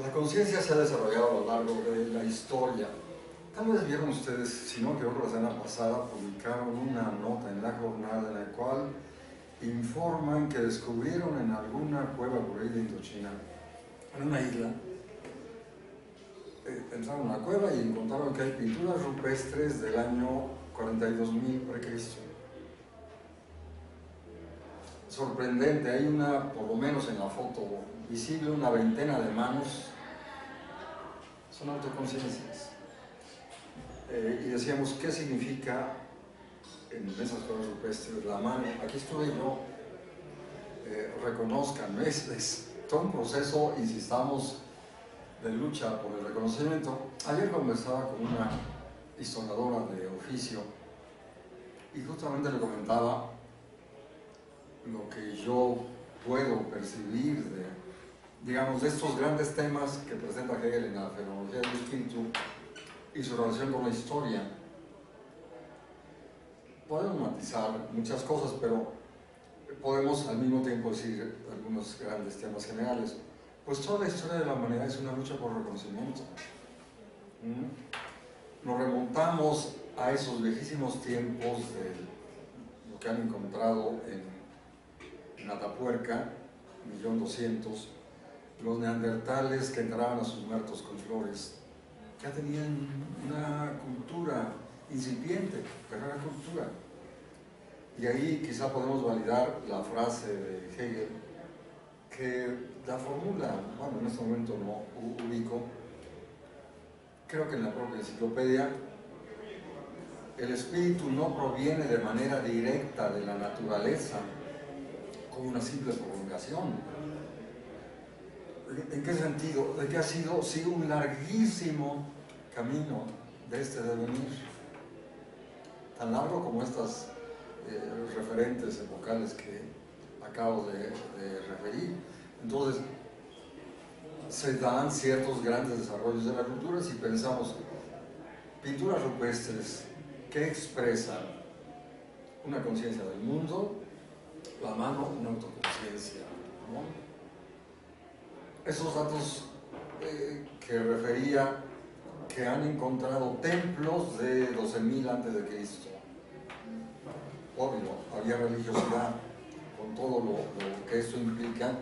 La conciencia se ha desarrollado a lo largo de la historia. Tal vez vieron ustedes, si no que la semana pasada publicaron una nota en la jornada en la cual informan que descubrieron en alguna cueva por ahí de Indochina, en una isla, entraron a la cueva y encontraron que hay pinturas rupestres del año 42.000 pre-Cristo. Sorprendente, hay una, por lo menos en la foto visible, una veintena de manos, son autoconciencias. Y decíamos, ¿qué significa en esas cuevas rupestres la mano? Aquí estuve yo, reconozcan, es todo un proceso, insistamos, de lucha por el reconocimiento. Ayer conversaba con una historiadora de oficio y justamente le comentaba lo que yo puedo percibir de, digamos, de estos grandes temas que presenta Hegel en la fenomenología del espíritu y su relación con la historia. Podemos matizar muchas cosas, pero podemos al mismo tiempo decir algunos grandes temas generales. Pues toda la historia de la humanidad es una lucha por reconocimiento. Nos remontamos a esos viejísimos tiempos de lo que han encontrado en Atapuerca, 1.200.000, los neandertales que entraban a sus muertos con flores, ya tenían una cultura incipiente, pero era cultura. Y ahí quizá podemos validar la frase de Hegel, que la fórmula, bueno, en este momento no ubico, creo que en la propia enciclopedia, el espíritu no proviene de manera directa de la naturaleza, como una simple prolongación. ¿En qué sentido? De que ha sido, sí, un larguísimo camino de este devenir, tan largo como estas referentes epocales que acabo de referir. Entonces, se dan ciertos grandes desarrollos de la cultura si pensamos pinturas rupestres que expresan una conciencia del mundo, la mano, una autoconciencia, ¿no? Esos datos que refería, que han encontrado templos de 12.000 antes de Cristo. Obvio, había religiosidad con todo lo que eso implica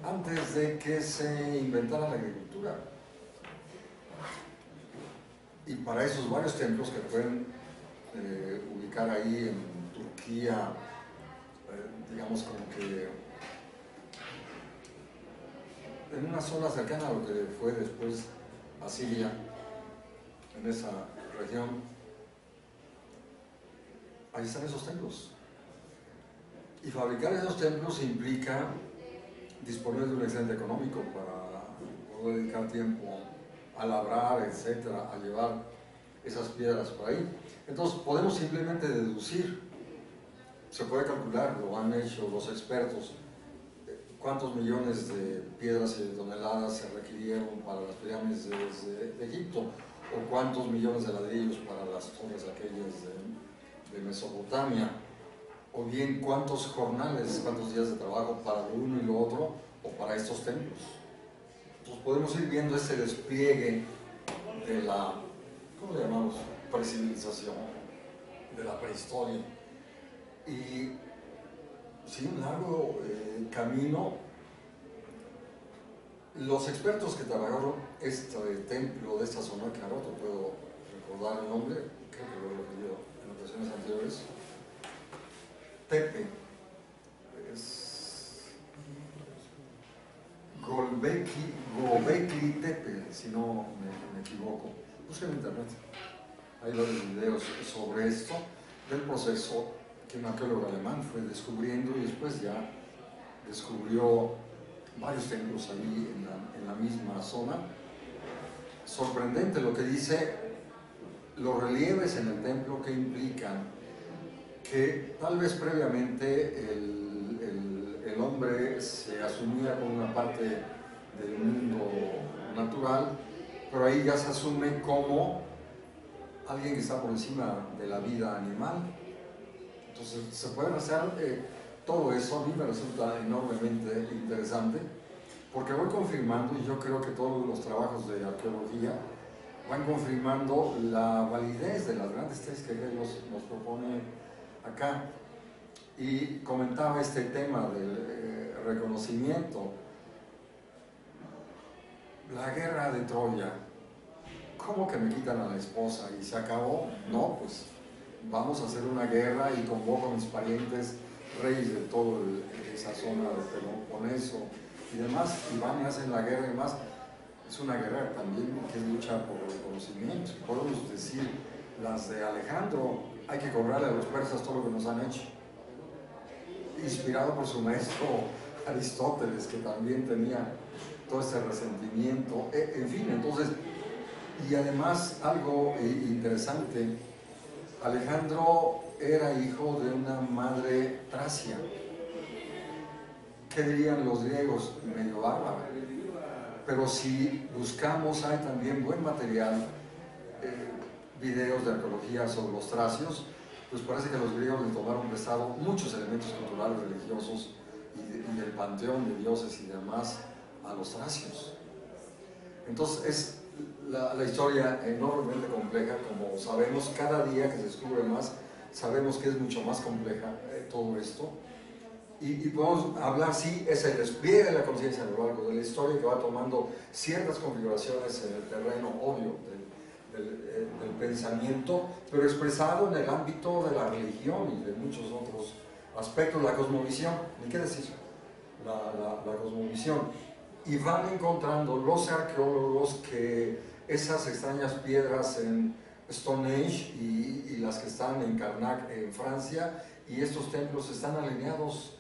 antes de que se inventara la agricultura. Y para esos varios templos que pueden ubicar ahí en Turquía, digamos como que en una zona cercana a lo que fue después Asiria, en esa región, ahí están esos templos. Y fabricar esos templos implica disponer de un excedente económico para poder dedicar tiempo a labrar, etcétera, a llevar esas piedras por ahí. Entonces podemos simplemente deducir, se puede calcular, lo han hecho los expertos, cuántos millones de piedras y de toneladas se requirieron para las pirámides de Egipto, o cuántos millones de ladrillos para las torres aquellas de Mesopotamia, o bien cuántos jornales, cuántos días de trabajo para lo uno y lo otro, o para estos templos. Entonces podemos ir viendo ese despliegue de la, ¿cómo le llamamos? Precivilización, de la prehistoria. Y sí, un largo camino. Los expertos que trabajaron este templo de esta zona, que ahora no puedo recordar el nombre, creo que lo he referido en ocasiones anteriores, Tepe, es Göbekli Tepe, si no me equivoco. Busquen en internet, hay varios videos sobre esto, del proceso que un arqueólogo alemán fue descubriendo y después ya descubrió varios templos ahí en la misma zona. Sorprendente lo que dice, los relieves en el templo que implican que tal vez previamente el hombre se asumía como una parte del mundo natural, pero ahí ya se asume como alguien que está por encima de la vida animal. Entonces se pueden hacer todo eso. A mí me resulta enormemente interesante porque voy confirmando, y yo creo que todos los trabajos de arqueología van confirmando la validez de las grandes tesis que Hegel nos propone acá. Y comentaba este tema del reconocimiento. La guerra de Troya, ¿cómo que me quitan a la esposa y se acabó? No, pues vamos a hacer una guerra y convoco a mis parientes, reyes de toda esa zona de Peloponeso y demás, y van y hacen la guerra y demás. Es una guerra también que es lucha por el conocimiento. Podemos decir, las de Alejandro, hay que cobrarle a los persas todo lo que nos han hecho. Inspirado por su maestro Aristóteles, que también tenía todo ese resentimiento. En fin, entonces, y además algo interesante, Alejandro era hijo de una madre tracia. ¿Qué dirían los griegos? Medio bárbara. Pero si buscamos, hay también buen material, videos de arqueología sobre los tracios, pues parece que los griegos le tomaron prestado muchos elementos culturales, religiosos y del panteón de dioses y demás a los tracios. Entonces es la historia enormemente compleja, como sabemos, cada día que se descubre más, sabemos que es mucho más compleja todo esto. Y podemos hablar, sí, es el despliegue de la conciencia a lo largo de la historia que va tomando ciertas configuraciones en el terreno obvio del pensamiento, pero expresado en el ámbito de la religión y de muchos otros aspectos, la cosmovisión, ni qué decir, la cosmovisión. Y van encontrando los arqueólogos que esas extrañas piedras en Stonehenge y las que están en Karnak en Francia, y estos templos están alineados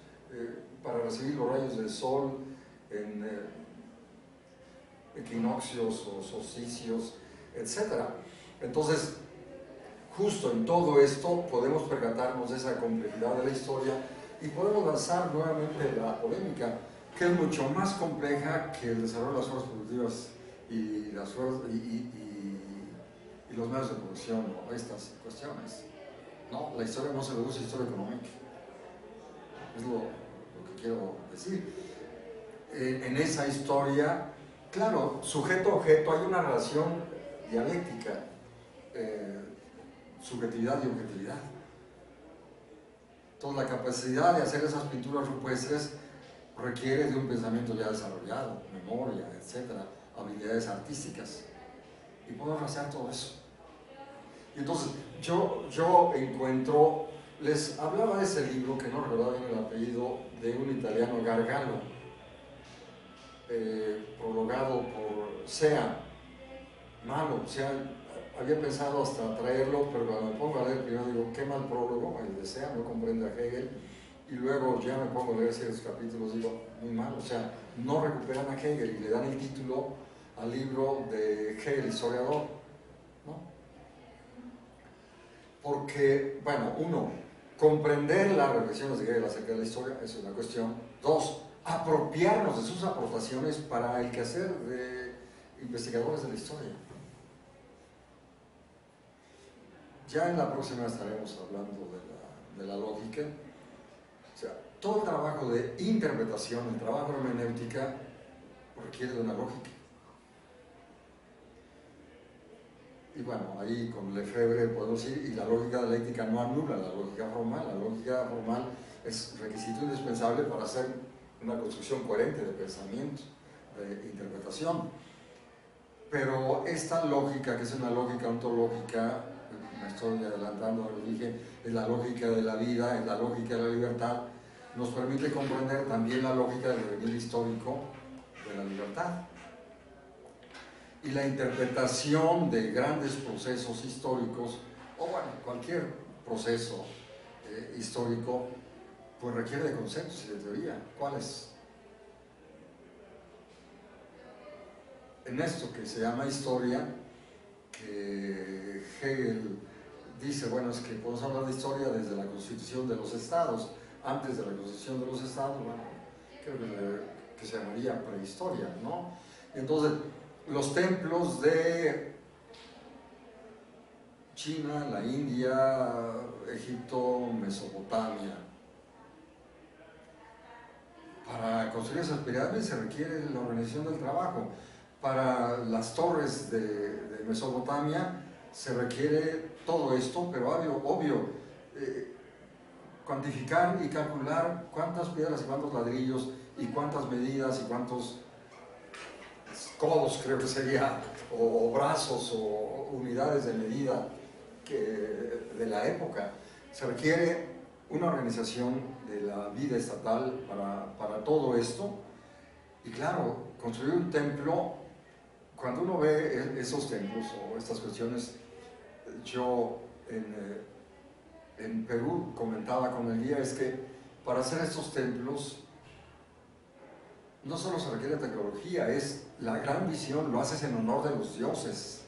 para recibir los rayos del sol en equinoccios o solsticios, etc. Entonces, justo en todo esto podemos percatarnos de esa complejidad de la historia y podemos lanzar nuevamente la polémica, que es mucho más compleja que el desarrollo de las fuerzas productivas y los medios de producción o estas cuestiones. No, la historia no se reduce a historia económica. Es lo que quiero decir. En esa historia, claro, sujeto-objeto, hay una relación dialéctica, subjetividad y objetividad. Entonces, la capacidad de hacer esas pinturas rupestres requiere de un pensamiento ya desarrollado, memoria, etcétera, habilidades artísticas. Y podemos hacer todo eso. Y entonces, yo encuentro. Les hablaba de ese libro, que no recordaba bien el apellido, de un italiano, Gargano, prologado por Sea. Malo, Sea, había pensado hasta traerlo, pero cuando me pongo a leer primero digo, qué mal prólogo, el de Sea, no comprende a Hegel, y luego ya me pongo a leer ciertos capítulos, digo, muy mal, o sea, no recuperan a Hegel y le dan el título al libro de Hegel, historiador, ¿no? Porque, bueno, uno, comprender las reflexiones de Hegel acerca de la historia, eso es una cuestión. Dos, apropiarnos de sus aportaciones para el quehacer de investigadores de la historia. Ya en la próxima estaremos hablando de la lógica. O sea, todo el trabajo de interpretación, el trabajo de hermenéutica, requiere de una lógica. Y bueno, ahí con Lefebvre podemos ir, y la lógica dialéctica no anula la lógica formal. La lógica formal es requisito indispensable para hacer una construcción coherente de pensamiento, de interpretación. Pero esta lógica, que es una lógica ontológica, me estoy adelantando, lo dije, es la lógica de la vida, es la lógica de la libertad, nos permite comprender también la lógica del devenir histórico de la libertad. Y la interpretación de grandes procesos históricos, o bueno, cualquier proceso histórico, pues requiere de conceptos y de teoría. ¿Cuáles? En esto que se llama historia, que Hegel dice, bueno, es que podemos hablar de historia desde la constitución de los estados. Antes de la constitución de los estados, bueno, creo que se llamaría prehistoria, ¿no? Entonces, los templos de China, la India, Egipto, Mesopotamia, para construir esas pirámides se requiere la organización del trabajo. Para las torres de Mesopotamia se requiere todo esto, pero obvio cuantificar y calcular cuántas piedras y cuántos ladrillos y cuántas medidas y cuántos codos, creo que sería, o brazos o unidades de medida de la época. Se requiere una organización de la vida estatal para todo esto. Y claro, construir un templo, cuando uno ve esos templos o estas cuestiones, yo en Perú comentaba con el guía, es que para hacer estos templos no solo se requiere tecnología, es la gran visión, lo haces en honor de los dioses.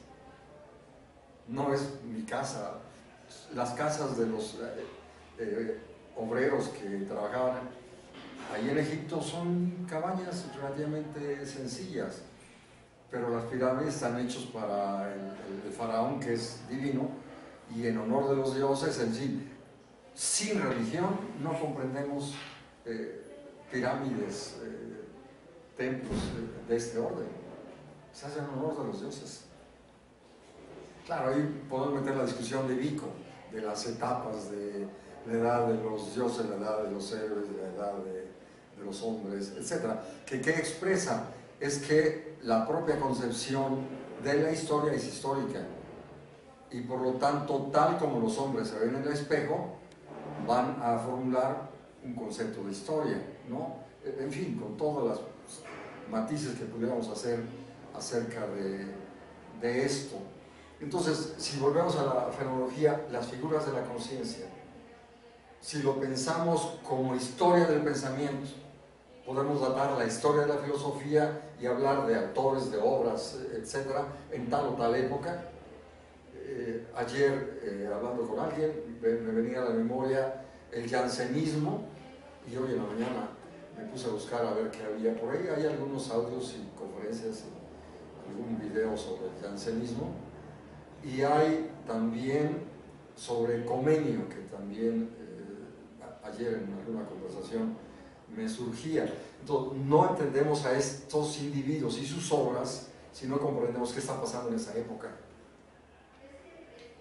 No es mi casa, las casas de los obreros que trabajaban ahí en Egipto son cabañas relativamente sencillas, pero las pirámides están hechas para el faraón, que es divino, y en honor de los dioses. En sí, sin religión no comprendemos pirámides, templos de este orden. Se hacen en honor de los dioses. Claro, ahí podemos meter la discusión de Vico, de las etapas de la edad de los dioses, la edad de los héroes, la edad de los hombres, etc. ¿Qué expresa? Es que la propia concepción de la historia es histórica, y por lo tanto, tal como los hombres se ven en el espejo, van a formular un concepto de historia, ¿no? En fin, con todas las matices que pudiéramos hacer acerca de esto. Entonces, si volvemos a la fenomenología, las figuras de la conciencia, si lo pensamos como historia del pensamiento, podemos datar la historia de la filosofía y hablar de autores, de obras, etcétera, en tal o tal época. Ayer, hablando con alguien, me venía a la memoria el jansenismo, y hoy en la mañana me puse a buscar a ver qué había por ahí. Hay algunos audios y conferencias y algún video sobre el jansenismo, y hay también sobre Comenio, que también ayer en alguna conversación me surgía. Entonces, no entendemos a estos individuos y sus obras si no comprendemos qué está pasando en esa época,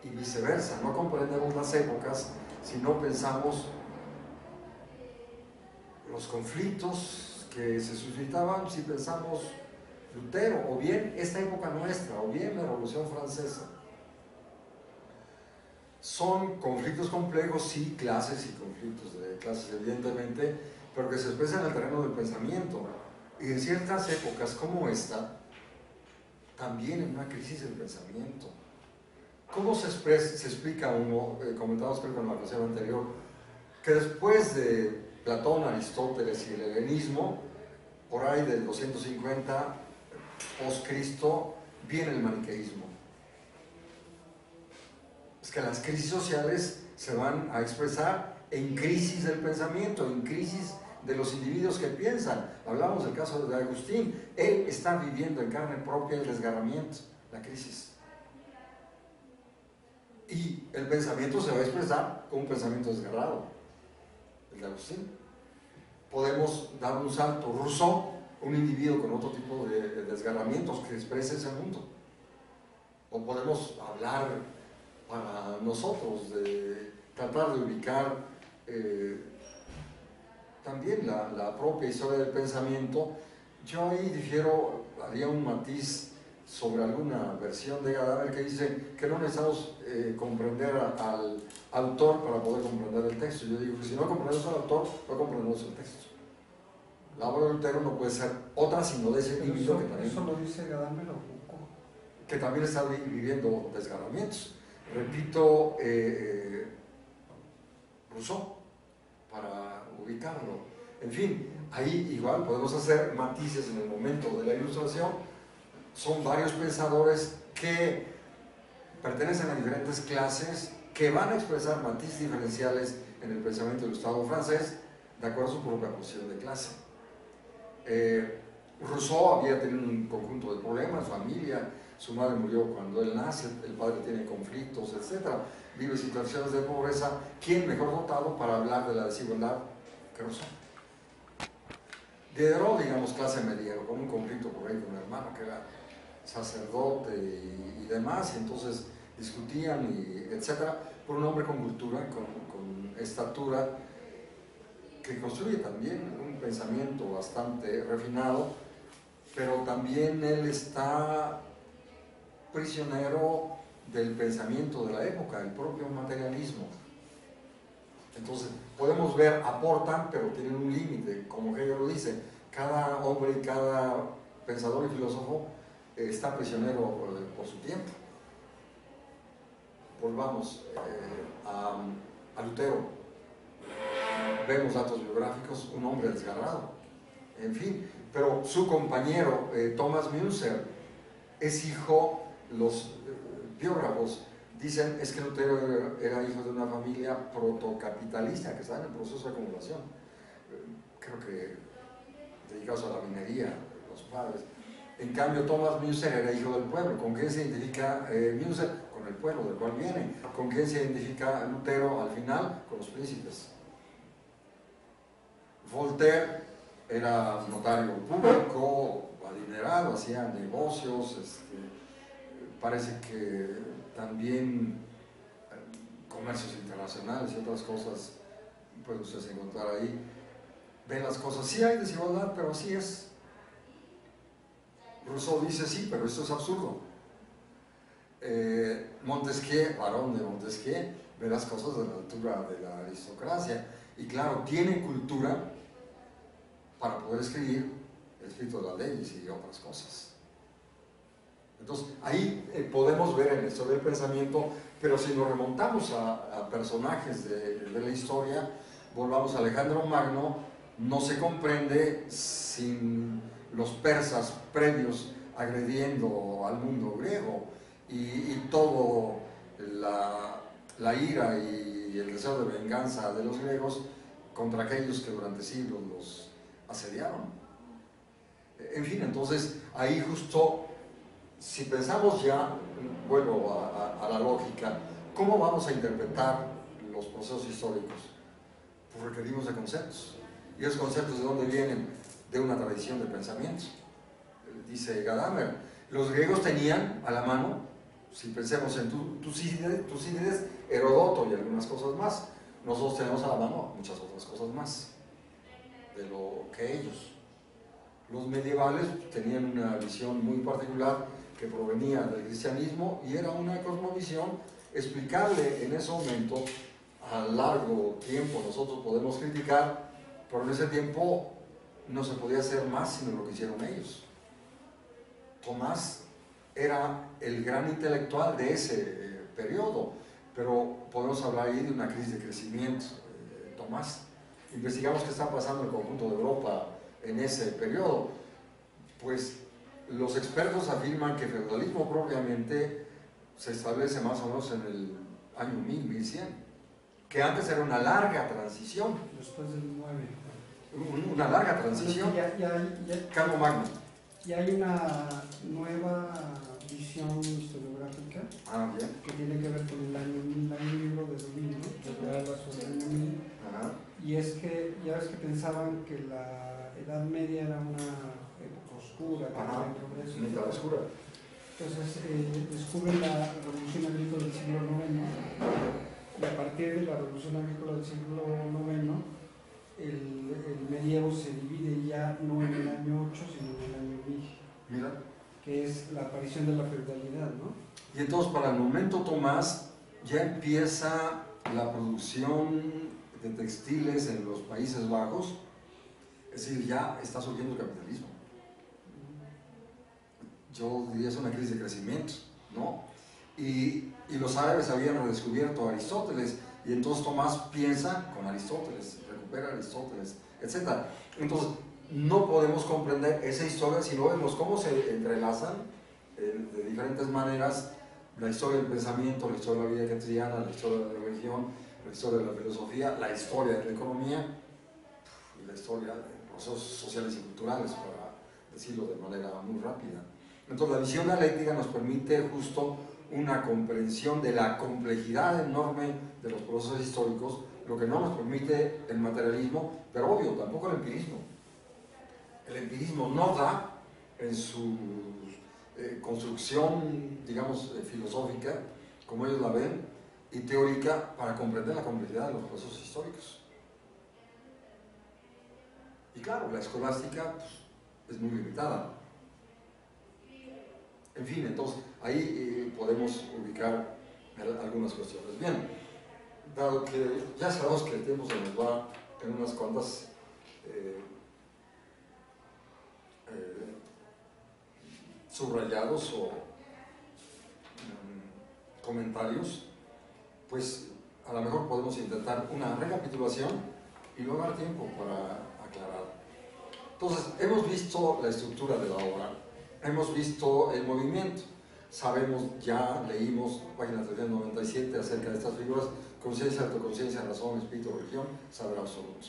y viceversa. No comprendemos las épocas si no pensamos los conflictos que se suscitaban, si pensamos Lutero, o bien esta época nuestra, o bien la Revolución Francesa. Son conflictos complejos, sí, clases y conflictos de clases, evidentemente, pero que se expresan en el terreno del pensamiento. Y en ciertas épocas como esta, también en una crisis del pensamiento. ¿Cómo se explica uno? Comentamos creo que en la ocasión anterior, que después de Platón, Aristóteles y el helenismo, por ahí del 250 post-Cristo, viene el maniqueísmo. Es que las crisis sociales se van a expresar en crisis del pensamiento, en crisis de los individuos que piensan. Hablamos del caso de Agustín, él está viviendo en carne propia el desgarramiento, la crisis. Y el pensamiento se va a expresar como un pensamiento desgarrado, el de Agustín. Podemos dar un salto, Rousseau, un individuo con otro tipo de desgarramientos que expresa ese mundo. O podemos hablar para nosotros de tratar de ubicar también la propia historia del pensamiento. Yo ahí difiero, haría un matiz sobre alguna versión de Gadamer que dice que no necesitamos comprender al autor para poder comprender el texto. Yo digo que si no comprendemos al autor, no comprendemos el texto. La obra de Lutero no puede ser otra sino de ese individuo que también... ¿Eso lo dice Gadamer o Foucault? Que también está viviendo desgarramientos. Repito, Rousseau, para ubicarlo. En fin, ahí igual podemos hacer matices en el momento de la Ilustración. Son varios pensadores que pertenecen a diferentes clases, que van a expresar matices diferenciales en el pensamiento ilustrado francés, de acuerdo a su propia posición de clase. Rousseau había tenido un conjunto de problemas, familia, su madre murió cuando él nace, el padre tiene conflictos, etc. Vive situaciones de pobreza. ¿Quién mejor dotado para hablar de la desigualdad que Rousseau? Diderot, digamos, clase mediero, con un conflicto por ahí con un hermano que era sacerdote y demás, y entonces discutían, y etcétera, por un hombre con cultura, con estatura, que construye también un pensamiento bastante refinado, pero también él está prisionero del pensamiento de la época, el propio materialismo. Entonces, podemos ver, aportan, pero tienen un límite, como Hegel lo dice, cada hombre y cada pensador y filósofo está prisionero por su tiempo. Volvamos a Lutero. Vemos datos biográficos, un hombre desgarrado, en fin, pero su compañero Thomas Müntzer es hijo, los biógrafos dicen es que Lutero era hijo de una familia protocapitalista que estaba en el proceso de acumulación, creo que dedicados a la minería, los padres. En cambio, Thomas Müntzer era hijo del pueblo. ¿Con quién se identifica Müntzer? Con el pueblo del cual viene. ¿Con quién se identifica Lutero al final? Con los príncipes. Voltaire era notario público, adinerado, hacía negocios, parece que también comercios internacionales y otras cosas, puede ustedes encontrar ahí. Ven las cosas, sí hay desigualdad, pero así es. Rousseau dice, sí, pero esto es absurdo. Montesquieu, Barón de Montesquieu, ve las cosas de la altura de la aristocracia. Y claro, tiene cultura para poder escribir el espíritu de las leyes y otras cosas. Entonces, ahí podemos ver en la historia del pensamiento, pero si nos remontamos a personajes de la historia, volvamos a Alejandro Magno, no se comprende sin los persas previos agrediendo al mundo griego y todo la ira y el deseo de venganza de los griegos contra aquellos que durante siglos los asediaron. En fin, entonces ahí justo, si pensamos ya, vuelvo a la lógica, ¿cómo vamos a interpretar los procesos históricos? Pues requerimos de conceptos. ¿Y esos conceptos de dónde vienen? De una tradición de pensamiento. Dice Gadamer, los griegos tenían a la mano, si pensemos en Tucídides, Heródoto y algunas cosas más, nosotros tenemos a la mano muchas otras cosas más de lo que ellos. Los medievales tenían una visión muy particular que provenía del cristianismo y era una cosmovisión explicable en ese momento. A largo tiempo nosotros podemos criticar, pero en ese tiempo no se podía hacer más sino lo que hicieron ellos. Tomás era el gran intelectual de ese periodo, pero podemos hablar ahí de una crisis de crecimiento. Tomás, investigamos qué está pasando en el conjunto de Europa en ese periodo. Pues los expertos afirman que el feudalismo propiamente se establece más o menos en el año 1000, 1100, que antes era una larga transición. Después del 9. Una larga transición. Carlo Magno. Y hay una nueva visión historiográfica que tiene que ver con el año 1000, hay un libro de Domino que habla sobre el año 1000. Y es que ya ves que pensaban que la Edad Media era una época oscura, una edad oscura. Entonces descubren la revolución agrícola del siglo IX, y a partir de la revolución agrícola del siglo IX el medievo se divide ya no en el año 8 sino en el año 1000. Mira. Que es la aparición de la feudalidad, ¿no? Y entonces para el momento Tomás ya empieza la producción de textiles en los Países Bajos, es decir, ya está surgiendo el capitalismo. Yo diría es una crisis de crecimiento, ¿no? Y los árabes habían redescubierto a Aristóteles, y entonces Tomás piensa con Aristóteles, recupera a Aristóteles, etc. Entonces, no podemos comprender esa historia si no vemos cómo se entrelazan de diferentes maneras la historia del pensamiento, la historia de la vida cotidiana, la historia de la religión, la historia de la filosofía, la historia de la economía y la historia de procesos sociales y culturales, para decirlo de manera muy rápida. Entonces, la visión dialéctica nos permite justo una comprensión de la complejidad enorme de los procesos históricos, lo que no nos permite el materialismo, pero obvio, tampoco el empirismo. El empirismo no da en su construcción, digamos, filosófica, como ellos la ven, y teórica, para comprender la complejidad de los procesos históricos. Y claro, la escolástica pues, es muy limitada. En fin, entonces ahí podemos ubicar algunas cuestiones. Bien, dado que ya sabemos que el tiempo se nos va en unas cuantas subrayados o comentarios, pues a lo mejor podemos intentar una recapitulación y luego dar tiempo para aclarar. Entonces, hemos visto la estructura de la obra, hemos visto el movimiento, sabemos, ya leímos página 397 acerca de estas figuras: conciencia, autoconciencia, razón, espíritu, religión, saber absoluto.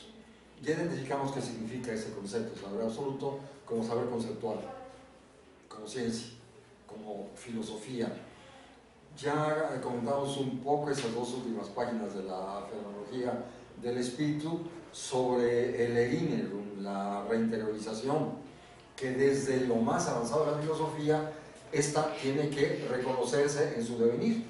Ya identificamos qué significa ese concepto, saber absoluto, como saber conceptual, como ciencia, como filosofía. Ya comentamos un poco esas dos últimas páginas de la fenomenología del espíritu sobre el erinnerung, la reinteriorización, que desde lo más avanzado de la filosofía, esta tiene que reconocerse en su devenir,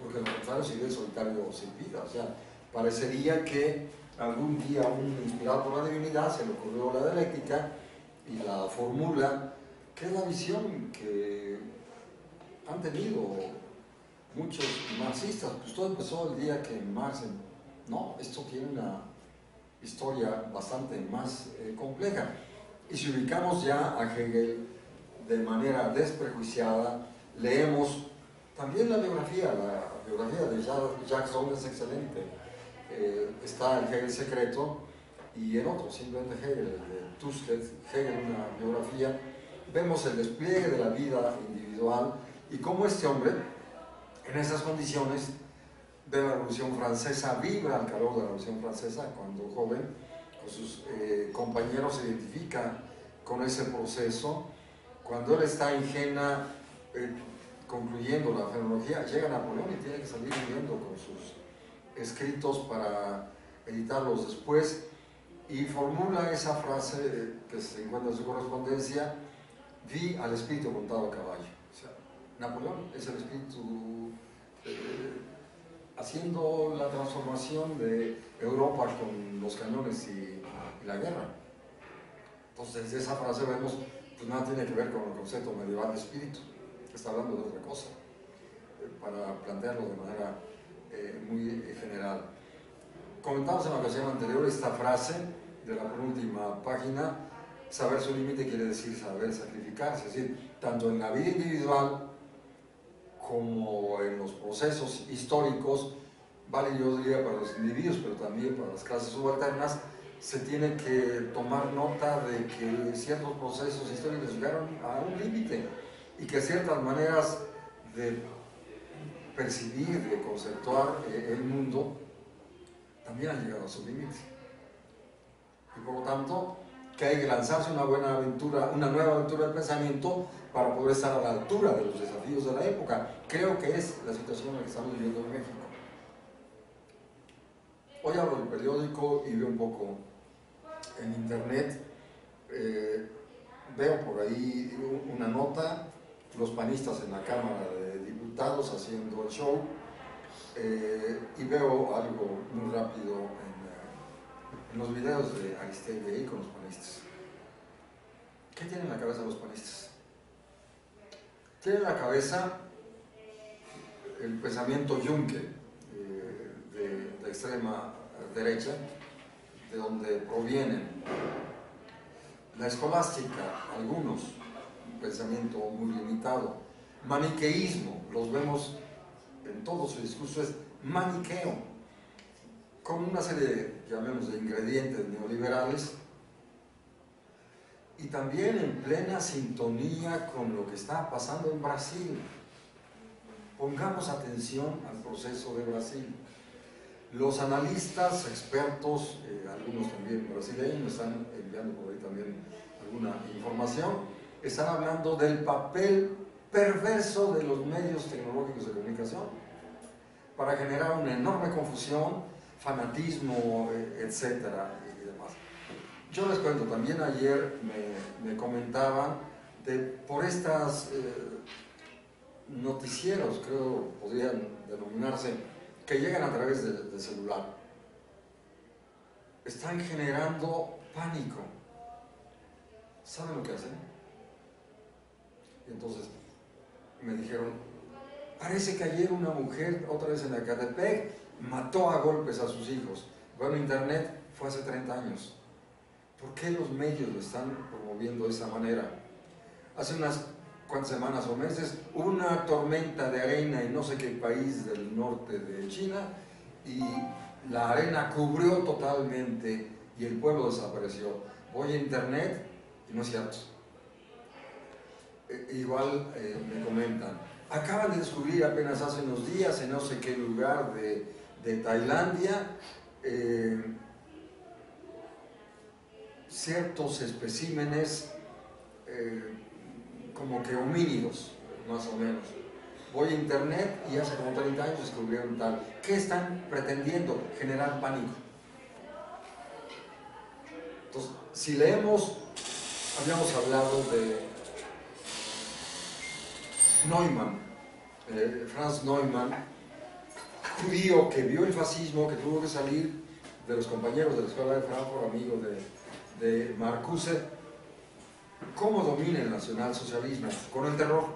porque lo contrario sería el solitario sin vida. O sea, parecería que algún día un inspirado por la divinidad se le ocurrió la dialéctica y la fórmula, que es la visión que han tenido muchos marxistas. Pues todo empezó el día que Marx... No, esto tiene una historia bastante más compleja. Y si ubicamos ya a Hegel de manera desprejuiciada, leemos también la biografía de Jacques Rousseau es excelente. Está el Hegel secreto y el otro, simplemente Hegel, el de Tusquet, Hegel, una biografía. Vemos el despliegue de la vida individual y cómo este hombre, en esas condiciones, ve la Revolución Francesa, vibra al calor de la Revolución Francesa cuando joven, con sus compañeros se identifica con ese proceso. Cuando él está en Jena concluyendo la fenomenología, llega Napoleón y tiene que salir huyendo con sus escritos para editarlos después, y formula esa frase que se encuentra en su correspondencia: vi al espíritu montado a caballo. O sea, Napoleón es el espíritu haciendo la transformación de Europa con los cañones y la guerra. Entonces, desde esa frase vemos, pues nada tiene que ver con el concepto medieval de espíritu, está hablando de otra cosa, para plantearlo de manera muy general. Comentamos en la ocasión anterior esta frase de la penúltima página: saber su límite quiere decir saber sacrificarse. Es decir, tanto en la vida individual como en los procesos históricos, vale, yo diría, para los individuos, pero también para las clases subalternas, se tiene que tomar nota de que ciertos procesos históricos llegaron a un límite y que ciertas maneras de percibir, de conceptuar el mundo también han llegado a su límite. Y por lo tanto, que hay que lanzarse una nueva aventura del pensamiento para poder estar a la altura de los desafíos de la época. Creo que es la situación en la que estamos viviendo en México. Hoy abro el periódico y veo un poco en internet, veo por ahí una nota, los panistas en la Cámara de Diputados haciendo el show, y veo algo muy rápido en los videos de Aristegui con los panistas. ¿Qué tienen en la cabeza los panistas? Tienen en la cabeza el pensamiento Juncker, de extrema derecha, de donde provienen la escolástica, algunos, un pensamiento muy limitado, maniqueísmo, los vemos en todo su discurso, es maniqueo, con una serie, llamemos, de ingredientes neoliberales, y también en plena sintonía con lo que está pasando en Brasil. Pongamos atención al proceso de Brasil. Los analistas, expertos, algunos también brasileños, me están enviando por ahí también alguna información, están hablando del papel perverso de los medios tecnológicos de comunicación para generar una enorme confusión, fanatismo, etcétera, y demás. Yo les cuento, también ayer me comentaban por estas noticieros, creo podrían denominarse, que llegan a través del celular. Están generando pánico. ¿Saben lo que hacen? Y entonces me dijeron, parece que ayer una mujer, otra vez en Ecatepec, mató a golpes a sus hijos. Bueno, Internet fue hace 30 años. ¿Por qué los medios lo están promoviendo de esa manera? Hace unas cuantas semanas o meses hubo una tormenta de arena en no sé qué país del norte de China y la arena cubrió totalmente y el pueblo desapareció. Voy a Internet y no es cierto. Igual me comentan, acaban de descubrir apenas hace unos días en no sé qué lugar de Tailandia ciertos especímenes como que homínidos, más o menos. Voy a Internet y hace como 30 años descubrieron tal. ¿Qué están pretendiendo? Generar pánico. Entonces, si leemos, habíamos hablado de Neumann, Franz Neumann, judío que vio el fascismo, que tuvo que salir de los compañeros de la escuela de Frankfurt, amigo de Marcuse. ¿Cómo domina el nacionalsocialismo? Con el terror.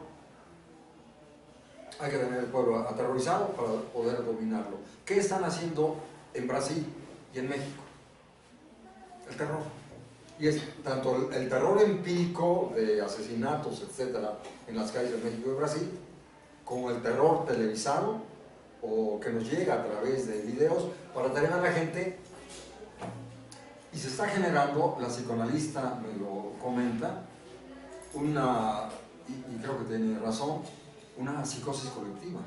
Hay que tener el pueblo aterrorizado para poder dominarlo. ¿Qué están haciendo en Brasil y en México? El terror. Y es tanto el terror empírico de asesinatos, etcétera, en las calles de México y Brasil, como el terror televisado o que nos llega a través de videos para tener a la gente. Y se está generando, la psicoanalista me lo comenta, y creo que tiene razón, una psicosis colectiva.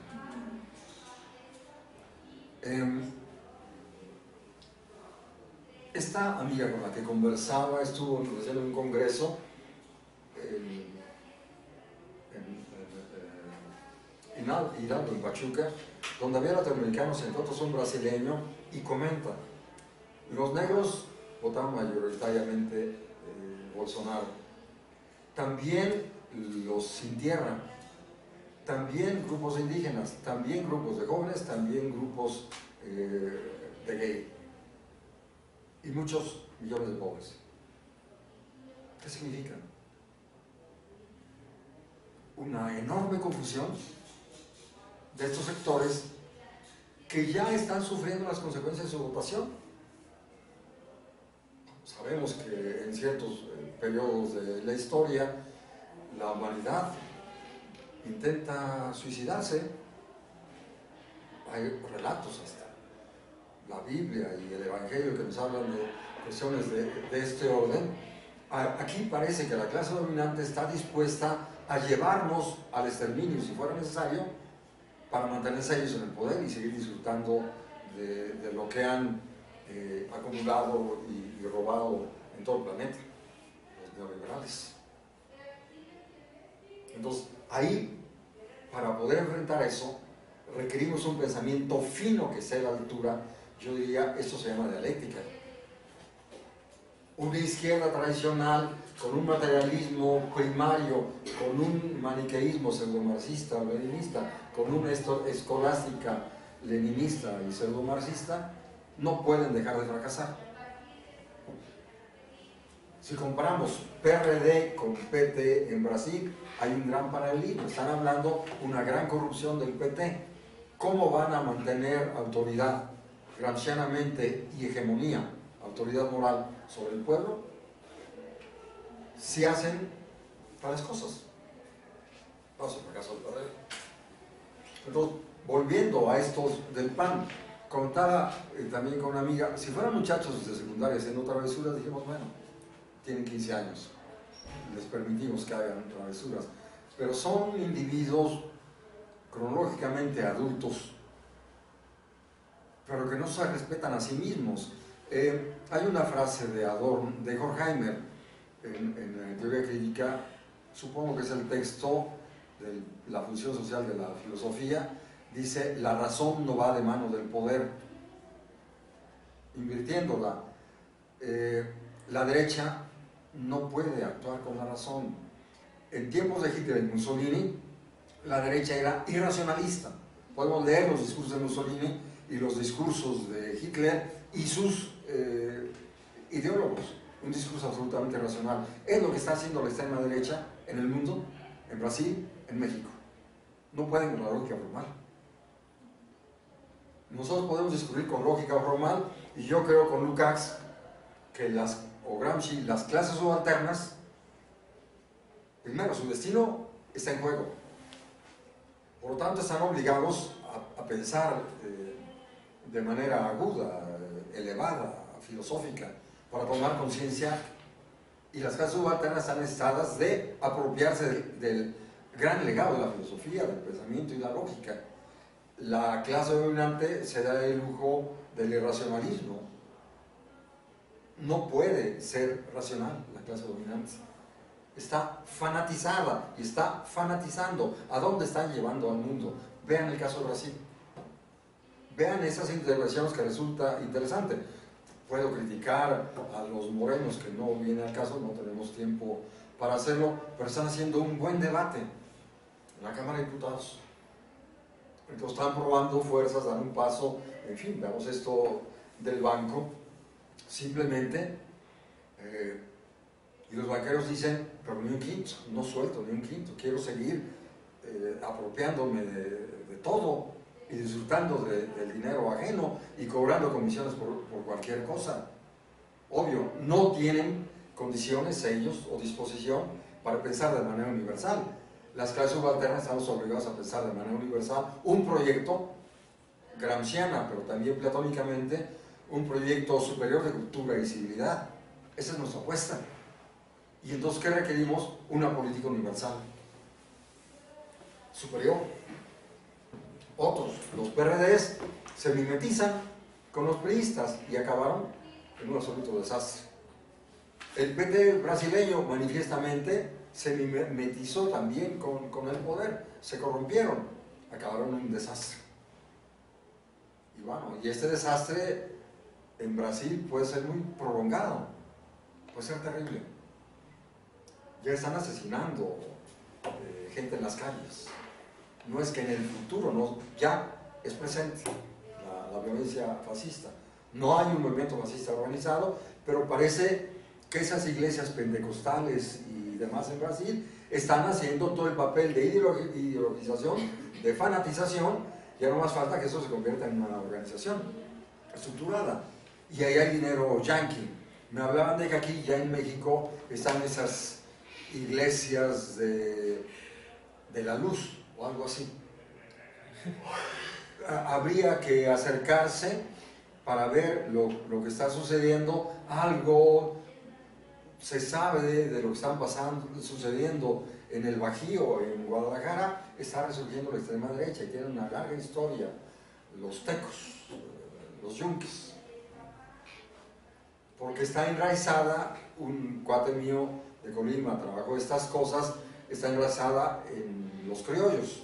Esta amiga con la que conversaba estuvo haciendo un congreso en Hidalgo, en Pachuca, donde había latinoamericanos, entre otros un brasileño, y comenta, los negros votaron mayoritariamente Bolsonaro, también los sin tierra, también grupos indígenas, también grupos de jóvenes, también grupos de gay y muchos millones de pobres. ¿Qué significa? Una enorme confusión de estos sectores que ya están sufriendo las consecuencias de su votación. Sabemos que en ciertos periodos de la historia la humanidad intenta suicidarse. Hay relatos hasta la Biblia y el Evangelio que nos hablan de cuestiones de este orden. Aquí parece que la clase dominante está dispuesta a llevarnos al exterminio si fuera necesario para mantenerse ellos en el poder y seguir disfrutando de lo que han acumulado y robado en todo el planeta, los neoliberales. Entonces, ahí, para poder enfrentar eso, requerimos un pensamiento fino que esté a la altura. Yo diría, esto se llama dialéctica. Una izquierda tradicional con un materialismo primario, con un maniqueísmo pseudomarxista o leninista, con una escolástica leninista y pseudomarxista, no pueden dejar de fracasar. Si comparamos PRD con PT en Brasil, hay un gran paralelismo. Están hablando de una gran corrupción del PT. ¿Cómo van a mantener autoridad gramscianamente y hegemonía, autoridad moral sobre el pueblo, si hacen tales cosas? Vamos a fracaso del PRD. Entonces, volviendo a estos del PAN, contaba también con una amiga, si fueran muchachos de secundaria haciendo travesuras, dijimos, bueno, tienen 15 años, les permitimos que hagan travesuras, pero son individuos cronológicamente adultos, pero que no se respetan a sí mismos. Hay una frase de Horkheimer en Teoría Crítica, supongo que es el texto de la función social de la filosofía, dice, la razón no va de mano del poder, invirtiéndola. la derecha no puede actuar con la razón. En tiempos de Hitler y Mussolini, la derecha era irracionalista. Podemos leer los discursos de Mussolini y los discursos de Hitler y sus ideólogos. Un discurso absolutamente irracional. Es lo que está haciendo la extrema derecha en el mundo, en Brasil, en México. No pueden con la lógica formal. Nosotros podemos discutir con lógica formal, y yo creo con Lukács que o Gramsci, las clases subalternas, primero, su destino está en juego. Por lo tanto, están obligados a pensar de manera aguda, elevada, filosófica, para tomar conciencia, y las clases subalternas están necesitadas de apropiarse del gran legado de la filosofía, del pensamiento y la lógica. La clase dominante se da el lujo del irracionalismo. No puede ser racional la clase dominante. Está fanatizada y está fanatizando. ¿A dónde están llevando al mundo? Vean el caso de Brasil. Vean esas intervenciones que resulta interesante. Puedo criticar a los morenos, que no viene al caso, no tenemos tiempo para hacerlo, pero están haciendo un buen debate en la Cámara de Diputados. Entonces están probando fuerzas, dan un paso, en fin, veamos esto del banco, simplemente, y los banqueros dicen, pero ni un quinto, no suelto ni un quinto, quiero seguir apropiándome de todo y disfrutando del dinero ajeno y cobrando comisiones por cualquier cosa. Obvio, no tienen condiciones ellos o disposición para pensar de manera universal. Las clases subalternas estamos obligados a pensar de manera universal un proyecto gramsciana, pero también platónicamente, un proyecto superior de cultura y civilidad. Esa es nuestra apuesta. Y entonces, ¿qué requerimos? Una política universal superior. Otros, los PRDs, se mimetizan con los priistas y acabaron en un absoluto desastre. El PT brasileño manifiestamente se mimetizó también con el poder, se corrompieron, acabaron en un desastre. Y bueno, y este desastre en Brasil puede ser muy prolongado, puede ser terrible. Ya están asesinando gente en las calles. No es que en el futuro, no, ya es presente la violencia fascista. No hay un movimiento fascista organizado, pero parece que esas iglesias pentecostales y demás en Brasil están haciendo todo el papel de ideologización, de fanatización. Ya no más falta que eso se convierta en una organización estructurada. Y ahí hay dinero yanqui. Me hablaban de que aquí ya en México están esas iglesias de la luz o algo así. Habría que acercarse para ver lo que está sucediendo. Algo se sabe de lo que está sucediendo en el Bajío, en Guadalajara. Está resurgiendo la extrema derecha y tiene una larga historia. Los tecos, los yunques, porque está enraizada. Un cuate mío de Colima trabajó estas cosas. Está enraizada en los criollos,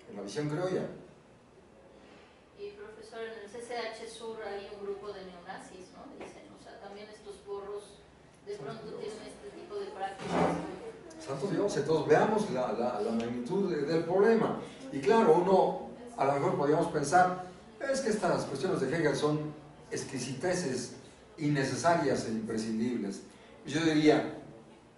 en la visión criolla. Y profesor, en el CCH Sur hay un grupo de neonazis, ¿no? Dicen, o sea, también estos borros de pronto tienen este tipo de prácticas. Santo Dios, entonces veamos la magnitud del problema. Y claro, uno a lo mejor podríamos pensar, es que estas cuestiones de Hegel son exquisiteces innecesarias e imprescindibles. Yo diría,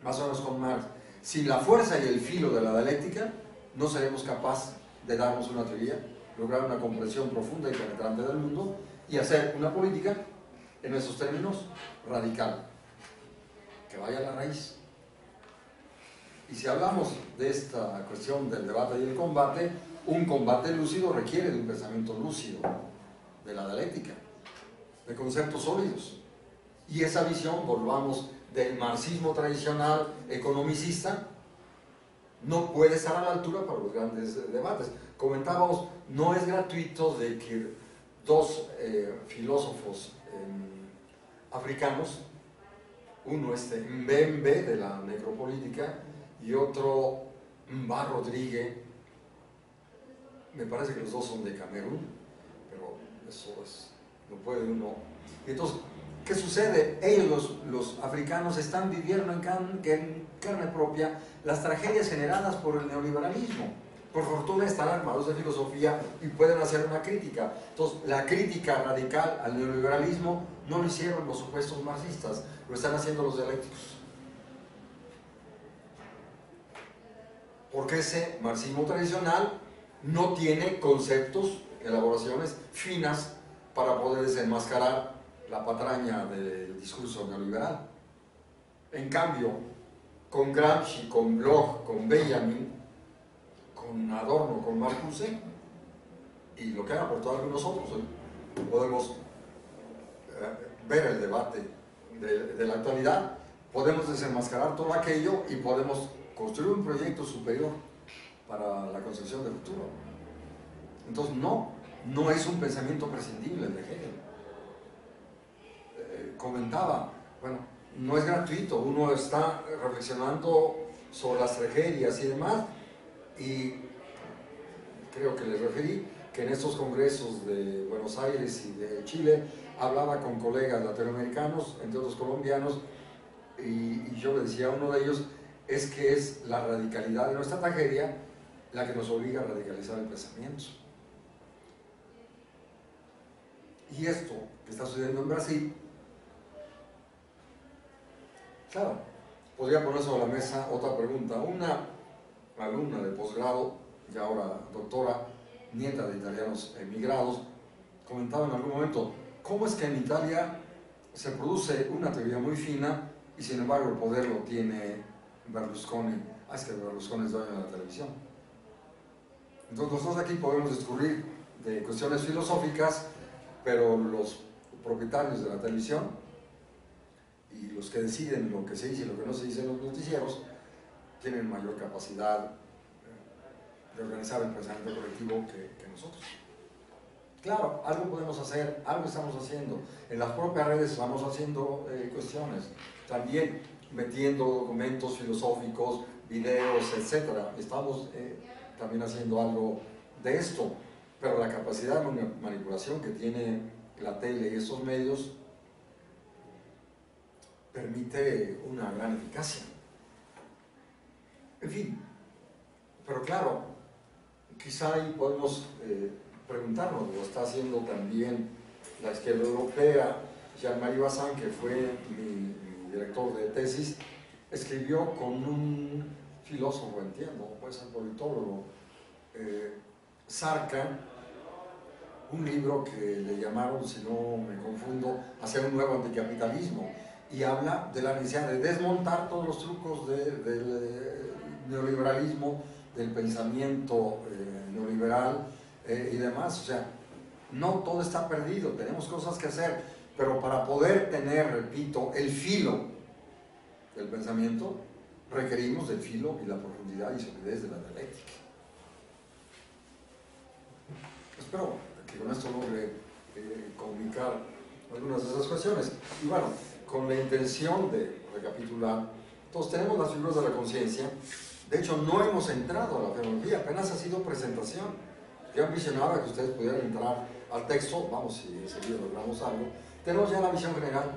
más o menos con Marx, sin la fuerza y el filo de la dialéctica, no seremos capaces de darnos una teoría, lograr una comprensión profunda y penetrante del mundo y hacer una política, en esos términos, radical, que vaya a la raíz. Y si hablamos de esta cuestión del debate y el combate, un combate lúcido requiere de un pensamiento lúcido, de la dialéctica, de conceptos sólidos. Y esa visión, volvamos, del marxismo tradicional economicista, no puede estar a la altura para los grandes debates. Comentábamos, no es gratuito de que dos filósofos africanos, uno Mbembe de la necropolítica y otro Mba Rodríguez, me parece que los dos son de Camerún, pero eso es, no puede uno. Entonces, ¿Qué sucede? Ellos, los africanos, están viviendo en carne propia las tragedias generadas por el neoliberalismo. Por fortuna están armados de filosofía y pueden hacer una crítica. Entonces, la crítica radical al neoliberalismo no lo hicieron los supuestos marxistas, lo están haciendo los dialécticos. Porque ese marxismo tradicional no tiene conceptos, elaboraciones finas para poder desenmascarar la patraña del discurso neoliberal. En cambio, con Gramsci, con Bloch, con Benjamin, con Adorno, con Marcuse, y lo que han aportado algunos otros, podemos ver el debate de la actualidad, podemos desenmascarar todo aquello y podemos construir un proyecto superior para la construcción del futuro. Entonces, no es un pensamiento prescindible el de Hegel. Comentaba, bueno, no es gratuito, uno está reflexionando sobre las tragedias y demás, y creo que les referí que en estos congresos de Buenos Aires y de Chile hablaba con colegas latinoamericanos, entre otros colombianos, y yo le decía a uno de ellos, es que es la radicalidad de nuestra tragedia la que nos obliga a radicalizar el pensamiento. Y esto que está sucediendo en Brasil, claro, podría poner sobre la mesa otra pregunta. Una alumna de posgrado, y ahora doctora, nieta de italianos emigrados, comentaba en algún momento, ¿cómo es que en Italia se produce una teoría muy fina y sin embargo el poder lo tiene Berlusconi? Es que Berlusconi es dueño de la televisión. Entonces nosotros aquí podemos discurrir de cuestiones filosóficas, pero los propietarios de la televisión y los que deciden lo que se dice y lo que no se dice en los noticieros tienen mayor capacidad de organizar el pensamiento colectivo que nosotros. Claro, algo podemos hacer, algo estamos haciendo. En las propias redes vamos haciendo cuestiones, también metiendo documentos filosóficos, videos, etc. Estamos también haciendo algo de esto, pero la capacidad de manipulación que tiene la tele y estos medios permite una gran eficacia. En fin, pero claro, quizá ahí podemos preguntarnos, lo está haciendo también la izquierda europea. Jean-Marie Bazin, que fue mi director de tesis, escribió con un filósofo, entiendo, puede ser politólogo, Sarka, un libro que le llamaron, si no me confundo, Hacer un nuevo anticapitalismo, y habla de la necesidad de desmontar todos los trucos del neoliberalismo, del pensamiento neoliberal y demás. O sea, no todo está perdido, tenemos cosas que hacer, pero para poder tener, repito, el filo del pensamiento, requerimos del filo y la profundidad y solidez de la dialéctica. Espero que con esto logre comunicar algunas de esas cuestiones. Y bueno, con la intención de recapitular, entonces tenemos las figuras de la conciencia. De hecho, no hemos entrado a la fenomenología, apenas ha sido presentación. Yo ambicionaba que ustedes pudieran entrar al texto, vamos, si enseguida logramos algo. Tenemos ya la visión general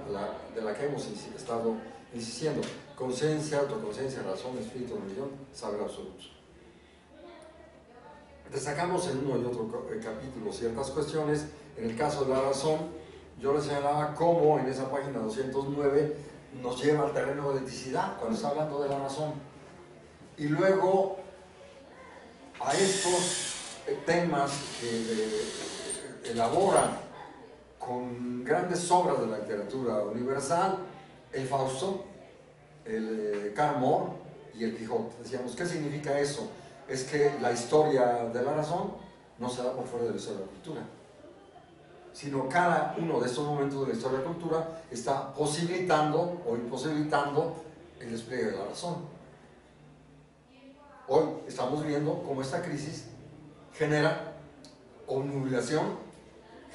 de la que hemos estado insistiendo: conciencia, autoconciencia, razón, espíritu, religión, saber absoluto. Destacamos en uno y otro capítulo ciertas cuestiones. En el caso de la razón, yo les señalaba cómo en esa página 209 nos lleva al terreno de eticidad cuando está hablando de la razón. Y luego a estos temas que elaboran con grandes obras de la literatura universal, el Fausto, el Karl Moor y el Quijote. Decíamos, ¿qué significa eso? Es que la historia de la razón no se da por fuera de la historia de la cultura, sino cada uno de estos momentos de la historia de la cultura está posibilitando o imposibilitando el despliegue de la razón. Hoy estamos viendo cómo esta crisis genera obnubilación,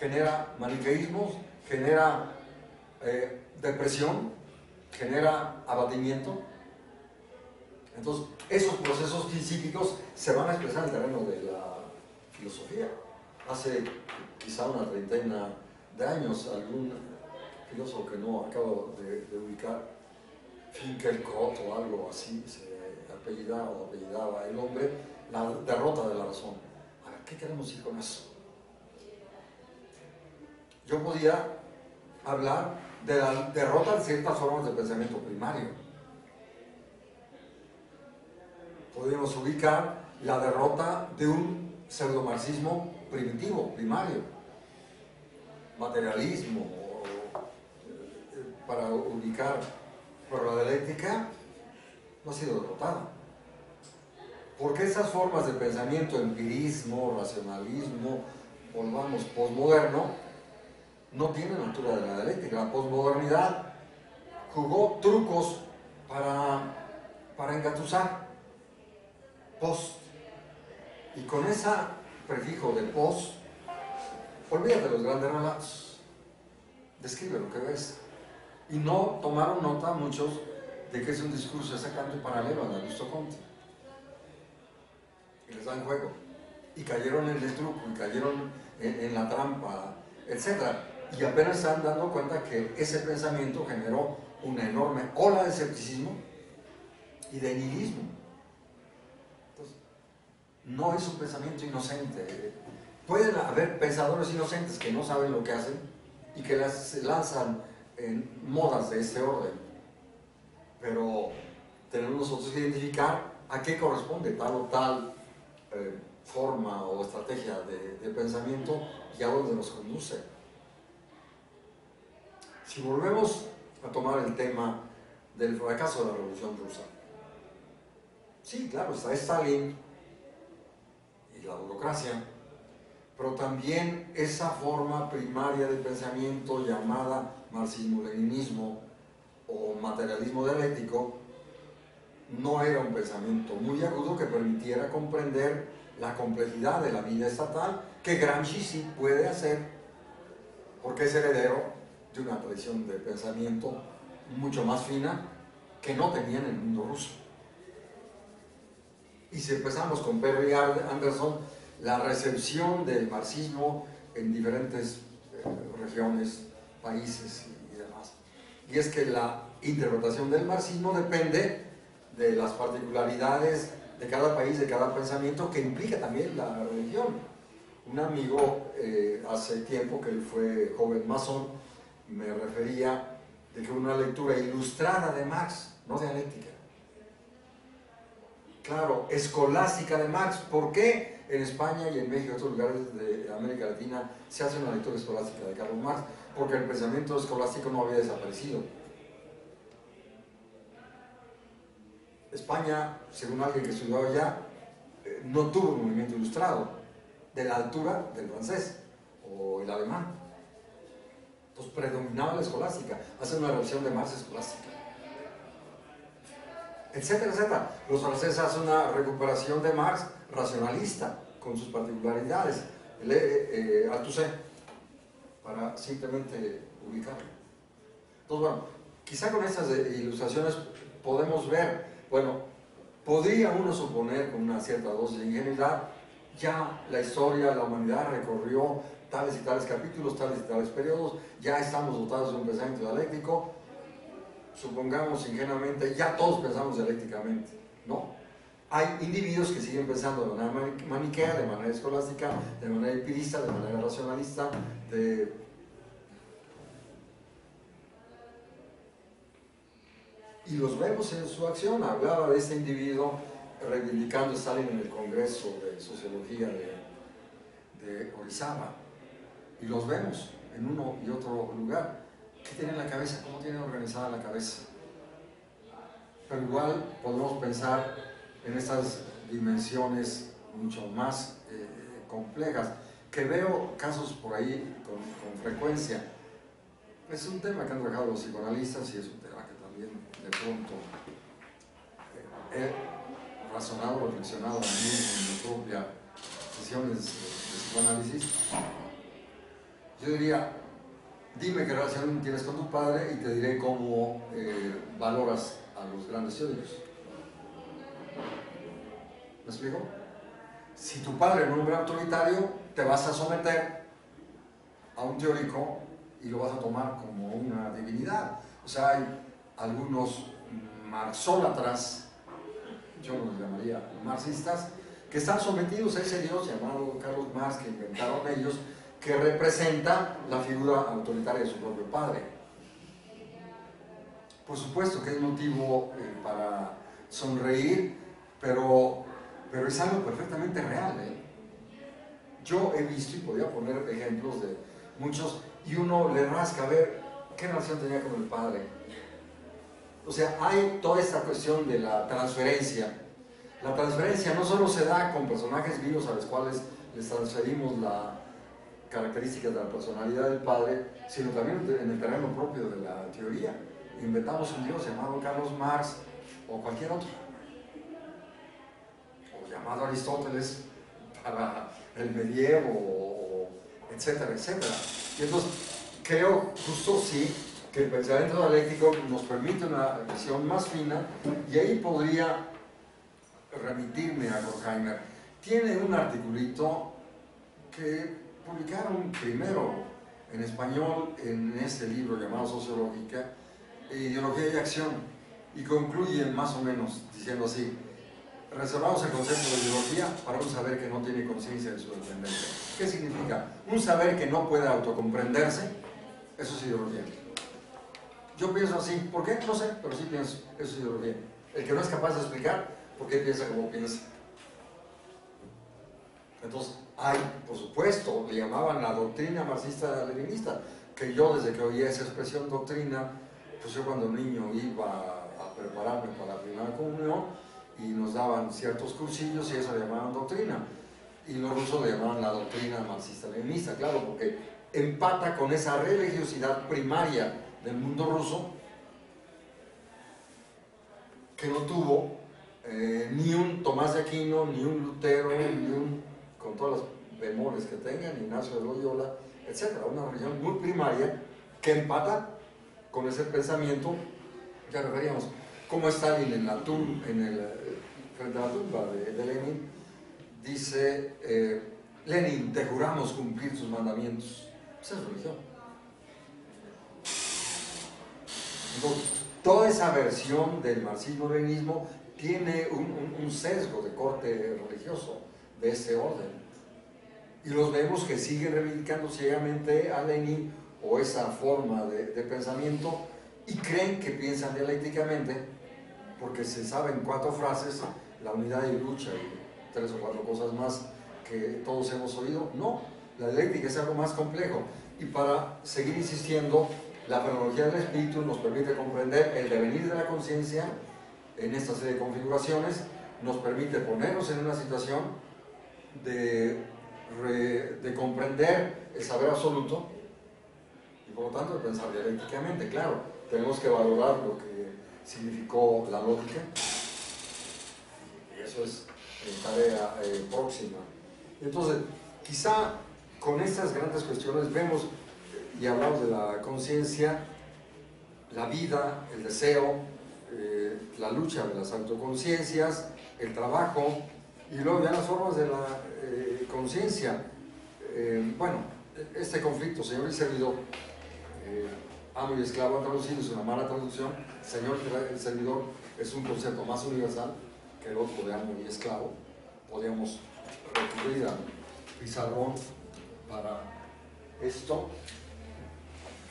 genera maniqueísmos, genera depresión, genera abatimiento. Entonces, esos procesos psíquicos se van a expresar en el terreno de la filosofía. Hace quizá una treintena de años, algún filósofo que no acabo de ubicar, Finkielkraut o algo así, se apellidaba el hombre, la derrota de la razón. A ver, ¿qué queremos decir con eso? Yo podía hablar de la derrota de ciertas formas de pensamiento primario. Podríamos ubicar la derrota de un pseudomarxismo primitivo, primario, materialismo, para ubicar, pero la dialéctica no ha sido derrotada. Porque esas formas de pensamiento, empirismo, racionalismo, volvamos, posmoderno, no tienen altura de la dialéctica. La posmodernidad jugó trucos para engatusar, post, y con ese prefijo de post, olvídate de los grandes relatos, describe lo que ves, y no tomaron nota muchos de que es un discurso exactamente paralelo al de Augusto Comte, y les dan juego, y cayeron en el truco, y cayeron en la trampa, etc. Y apenas están dando cuenta que ese pensamiento generó una enorme ola de escepticismo y de nihilismo. Entonces, no es un pensamiento inocente. Pueden haber pensadores inocentes que no saben lo que hacen y que las lanzan en modas de este orden, pero tenemos nosotros que identificar a qué corresponde tal o tal forma o estrategia de pensamiento y a dónde nos conduce. Si volvemos a tomar el tema del fracaso de la Revolución Rusa, sí, claro, está Stalin y la burocracia, pero también esa forma primaria de pensamiento llamada marxismo-leninismo o materialismo dialéctico no era un pensamiento muy agudo que permitiera comprender la complejidad de la vida estatal, que Gramsci sí puede hacer, porque es heredero de una tradición de pensamiento mucho más fina que no tenía en el mundo ruso. Y si empezamos con Perry Anderson, la recepción del marxismo en diferentes regiones, países y demás. Y es que la interpretación del marxismo depende de las particularidades de cada país, de cada pensamiento, que implica también la religión. Un amigo hace tiempo, que él fue joven masón, me refería de que una lectura ilustrada de Marx, no dialéctica, claro, escolástica de Marx. ¿Por qué en España y en México y otros lugares de América Latina se hace una lectura escolástica de Karl Marx? Porque el pensamiento escolástico no había desaparecido. España, según alguien que estudió allá, no tuvo un movimiento ilustrado de la altura del francés o el alemán. Entonces predominaba la escolástica, hace una revisión de Marx escolástica, etcétera, etcétera. Los franceses hacen una recuperación de Marx racionalista, con sus particularidades. Althusser, para simplemente ubicarlo. Entonces, bueno, quizá con estas ilustraciones podemos ver, bueno, podría uno suponer con una cierta dosis de ingenuidad, ya la historia, la humanidad recorrió tales y tales capítulos, tales y tales periodos, ya estamos dotados de un pensamiento dialéctico, supongamos ingenuamente, ya todos pensamos dialécticamente, ¿no? Hay individuos que siguen pensando de manera maniquea, de manera escolástica, de manera empirista, de manera racionalista, y los vemos en su acción. Hablaba de este individuo reivindicando Stalin en el Congreso de Sociología de Orizaba, y los vemos en uno y otro lugar. ¿Qué tiene en la cabeza? ¿Cómo tiene organizada la cabeza? Pero igual podemos pensar en estas dimensiones mucho más complejas, que veo casos por ahí con frecuencia. Es un tema que han trabajado los psicoanalistas y es un tema que también de pronto he razonado, reflexionado a mí en mi propia sesiones de psicoanálisis. Yo diría, dime qué relación tienes con tu padre y te diré cómo valoras a los grandes teóricos. ¿Me explico? Si tu padre era un hombre autoritario, te vas a someter a un teórico y lo vas a tomar como una divinidad. O sea, hay algunos marxólatras, yo los llamaría marxistas, que están sometidos a ese Dios llamado Carlos Marx, que inventaron ellos, que representa la figura autoritaria de su propio padre. Por supuesto que es motivo para sonreír, pero es algo perfectamente real. Yo he visto, y podría poner ejemplos de muchos, y uno le rasca a ver qué relación tenía con el padre. O sea, hay toda esta cuestión de la transferencia. La transferencia no solo se da con personajes vivos a los cuales les transferimos las características de la personalidad del padre, sino también en el terreno propio de la teoría. Inventamos un Dios llamado Carlos Marx o cualquier otro, o llamado Aristóteles para el medievo, etcétera, etcétera. Y entonces creo justo sí que el pensamiento dialéctico nos permite una visión más fina, y ahí podría remitirme a Horkheimer. Tiene un articulito que publicaron primero en español en este libro llamado Sociológica, Ideología y Acción, y concluyen más o menos diciendo así: reservamos el concepto de ideología para un saber que no tiene conciencia de su dependencia. ¿Qué significa? Un saber que no puede autocomprenderse, eso es ideología. Yo pienso así, ¿por qué? No sé, pero sí pienso, eso es ideología. El que no es capaz de explicar por qué piensa como piensa. Entonces, hay, por supuesto, le llamaban la doctrina marxista-leninista, que yo desde que oí esa expresión doctrina, pues yo cuando niño iba a prepararme para la primera comunión y nos daban ciertos cursillos y eso le llamaban doctrina. Y los rusos le llamaban la doctrina marxista-leninista, claro, porque empata con esa religiosidad primaria del mundo ruso que no tuvo ni un Tomás de Aquino, ni un Lutero, ni un, con todas las bemoles que tengan, ni Ignacio de Loyola, etc. Una religión muy primaria que empata con ese pensamiento que referíamos. Como Stalin en la frente a la tumba de Lenin dice, Lenin, te juramos cumplir sus mandamientos. Esa es religión. Entonces, toda esa versión del marxismo-leninismo tiene un sesgo de corte religioso de ese orden. Y los vemos que siguen reivindicando ciegamente a Lenin o esa forma de pensamiento, y creen que piensan dialécticamente porque se saben 4 frases, la unidad y lucha y 3 o 4 cosas más que todos hemos oído. No, la dialéctica es algo más complejo, y para seguir insistiendo, la fenomenología del espíritu nos permite comprender el devenir de la conciencia en esta serie de configuraciones, nos permite ponernos en una situación de comprender el saber absoluto y por lo tanto de pensar dialécticamente. Claro, tenemos que valorar lo que significó la lógica, y eso es tarea próxima. Entonces, quizá con estas grandes cuestiones vemos y hablamos de la conciencia, la vida, el deseo, la lucha de las autoconciencias, el trabajo, y luego ya las formas de la conciencia. Bueno, este conflicto, Señor y servidor, amo y esclavo traducido, es una mala traducción. Señor y servidor es un concepto más universal que el otro de amo y esclavo. Podríamos recurrir a pizarrón para esto.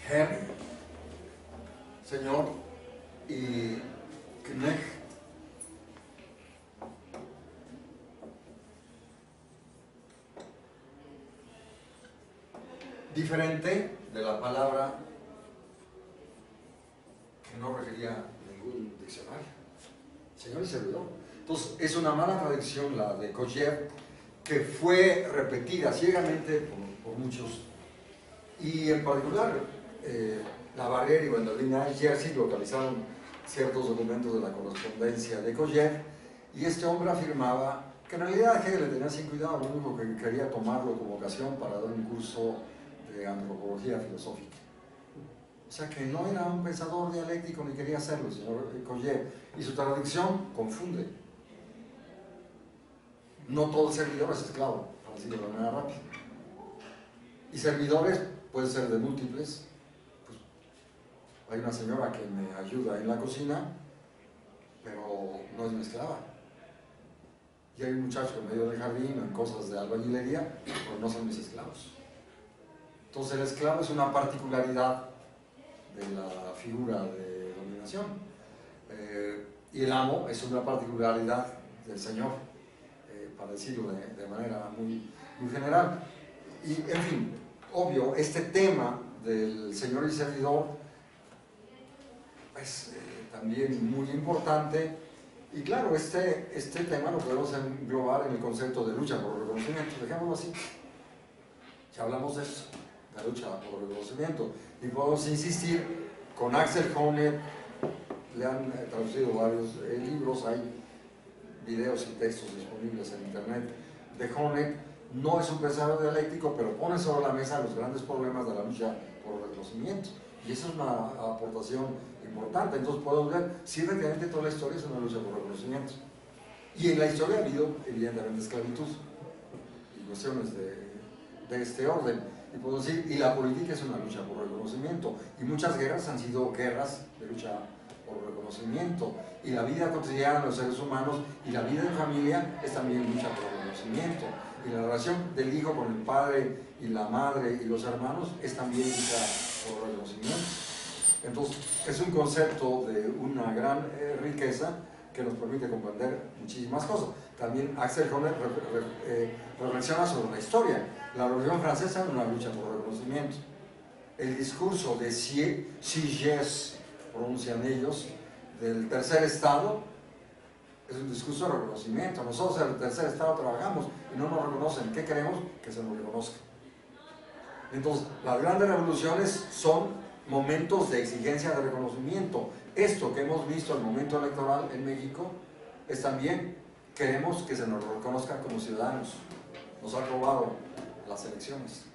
Herr, Señor, y Knecht. Diferente de la palabra que no refería a ningún diccionario. Señor y servidor. Entonces, es una mala traducción la de Kojève, que fue repetida ciegamente por muchos, y en particular la Barrera y Gwendoline Jersey localizaron ciertos documentos de la correspondencia de Kojève, y este hombre afirmaba que en realidad Hegel le tenía sin cuidado, lo único que quería tomarlo como ocasión para dar un curso de antropología filosófica. O sea que no era un pensador dialéctico ni quería hacerlo el señor Kojève, y su traducción confunde. No todo servidor es esclavo, para decirlo de manera rápida. Y servidores pueden ser de múltiples Hay una señora que me ayuda en la cocina, pero no es mi esclava. Y hay un muchacho en medio del jardín, en cosas de albañilería, pero no son mis esclavos. Entonces el esclavo es una particularidad de la figura de dominación. Y el amo es una particularidad del Señor, para decirlo de manera muy, muy general. Y, en fin, obvio, este tema del Señor y servidor es también muy importante. Y claro, este tema lo podemos englobar en el concepto de lucha por el reconocimiento, dejémoslo así. Ya hablamos de eso, la lucha por el reconocimiento. Y podemos insistir con Axel Honneth, le han traducido varios libros, hay videos y textos disponibles en internet de Honneth. No es un pensador dialéctico, pero pone sobre la mesa los grandes problemas de la lucha por el reconocimiento. Y esa es una aportación importante. Entonces podemos ver si efectivamente toda la historia es una lucha por el reconocimiento. Y en la historia ha habido, evidentemente, esclavitud y cuestiones de este orden. Y podemos decir, y la política es una lucha por el reconocimiento. Y muchas guerras han sido guerras de lucha por el reconocimiento. Y la vida cotidiana de los seres humanos y la vida en familia es también lucha por el reconocimiento. Y la relación del hijo con el padre y la madre y los hermanos es también lucha por el reconocimiento. Entonces, es un concepto de una gran riqueza que nos permite comprender muchísimas cosas. También Axel Honneth reflexiona sobre la historia. La Revolución Francesa es una lucha por el reconocimiento. El discurso de Sieyès, pronuncian ellos, del tercer estado, es un discurso de reconocimiento. Nosotros en el tercer estado trabajamos y no nos reconocen. ¿Qué queremos? Que se nos reconozca. Entonces, las grandes revoluciones son momentos de exigencia de reconocimiento. Esto que hemos visto en el momento electoral en México es también, queremos que se nos reconozca como ciudadanos. Nos ha robado las elecciones.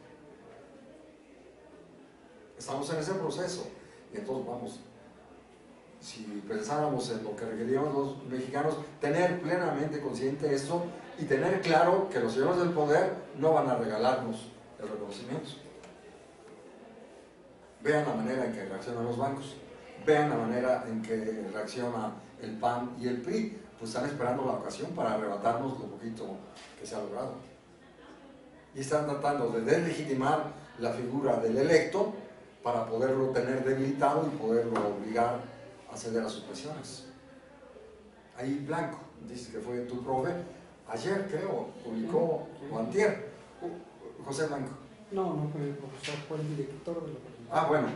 Estamos en ese proceso y entonces vamos, si pensáramos en lo que requeríamos los mexicanos, tener plenamente consciente esto y tener claro que los señores del poder no van a regalarnos el reconocimiento. Vean la manera en que reaccionan los bancos, vean la manera en que reacciona el PAN y el PRI, pues están esperando la ocasión para arrebatarnos lo poquito que se ha logrado. Y están tratando de deslegitimar la figura del electo para poderlo tener debilitado y poderlo obligar a ceder a sus presiones. Ahí Blanco, dice que fue tu profe, ayer creo, publicó, o antier, José Blanco. No fue el profesor, fue el director de la facultad. Ah, bueno,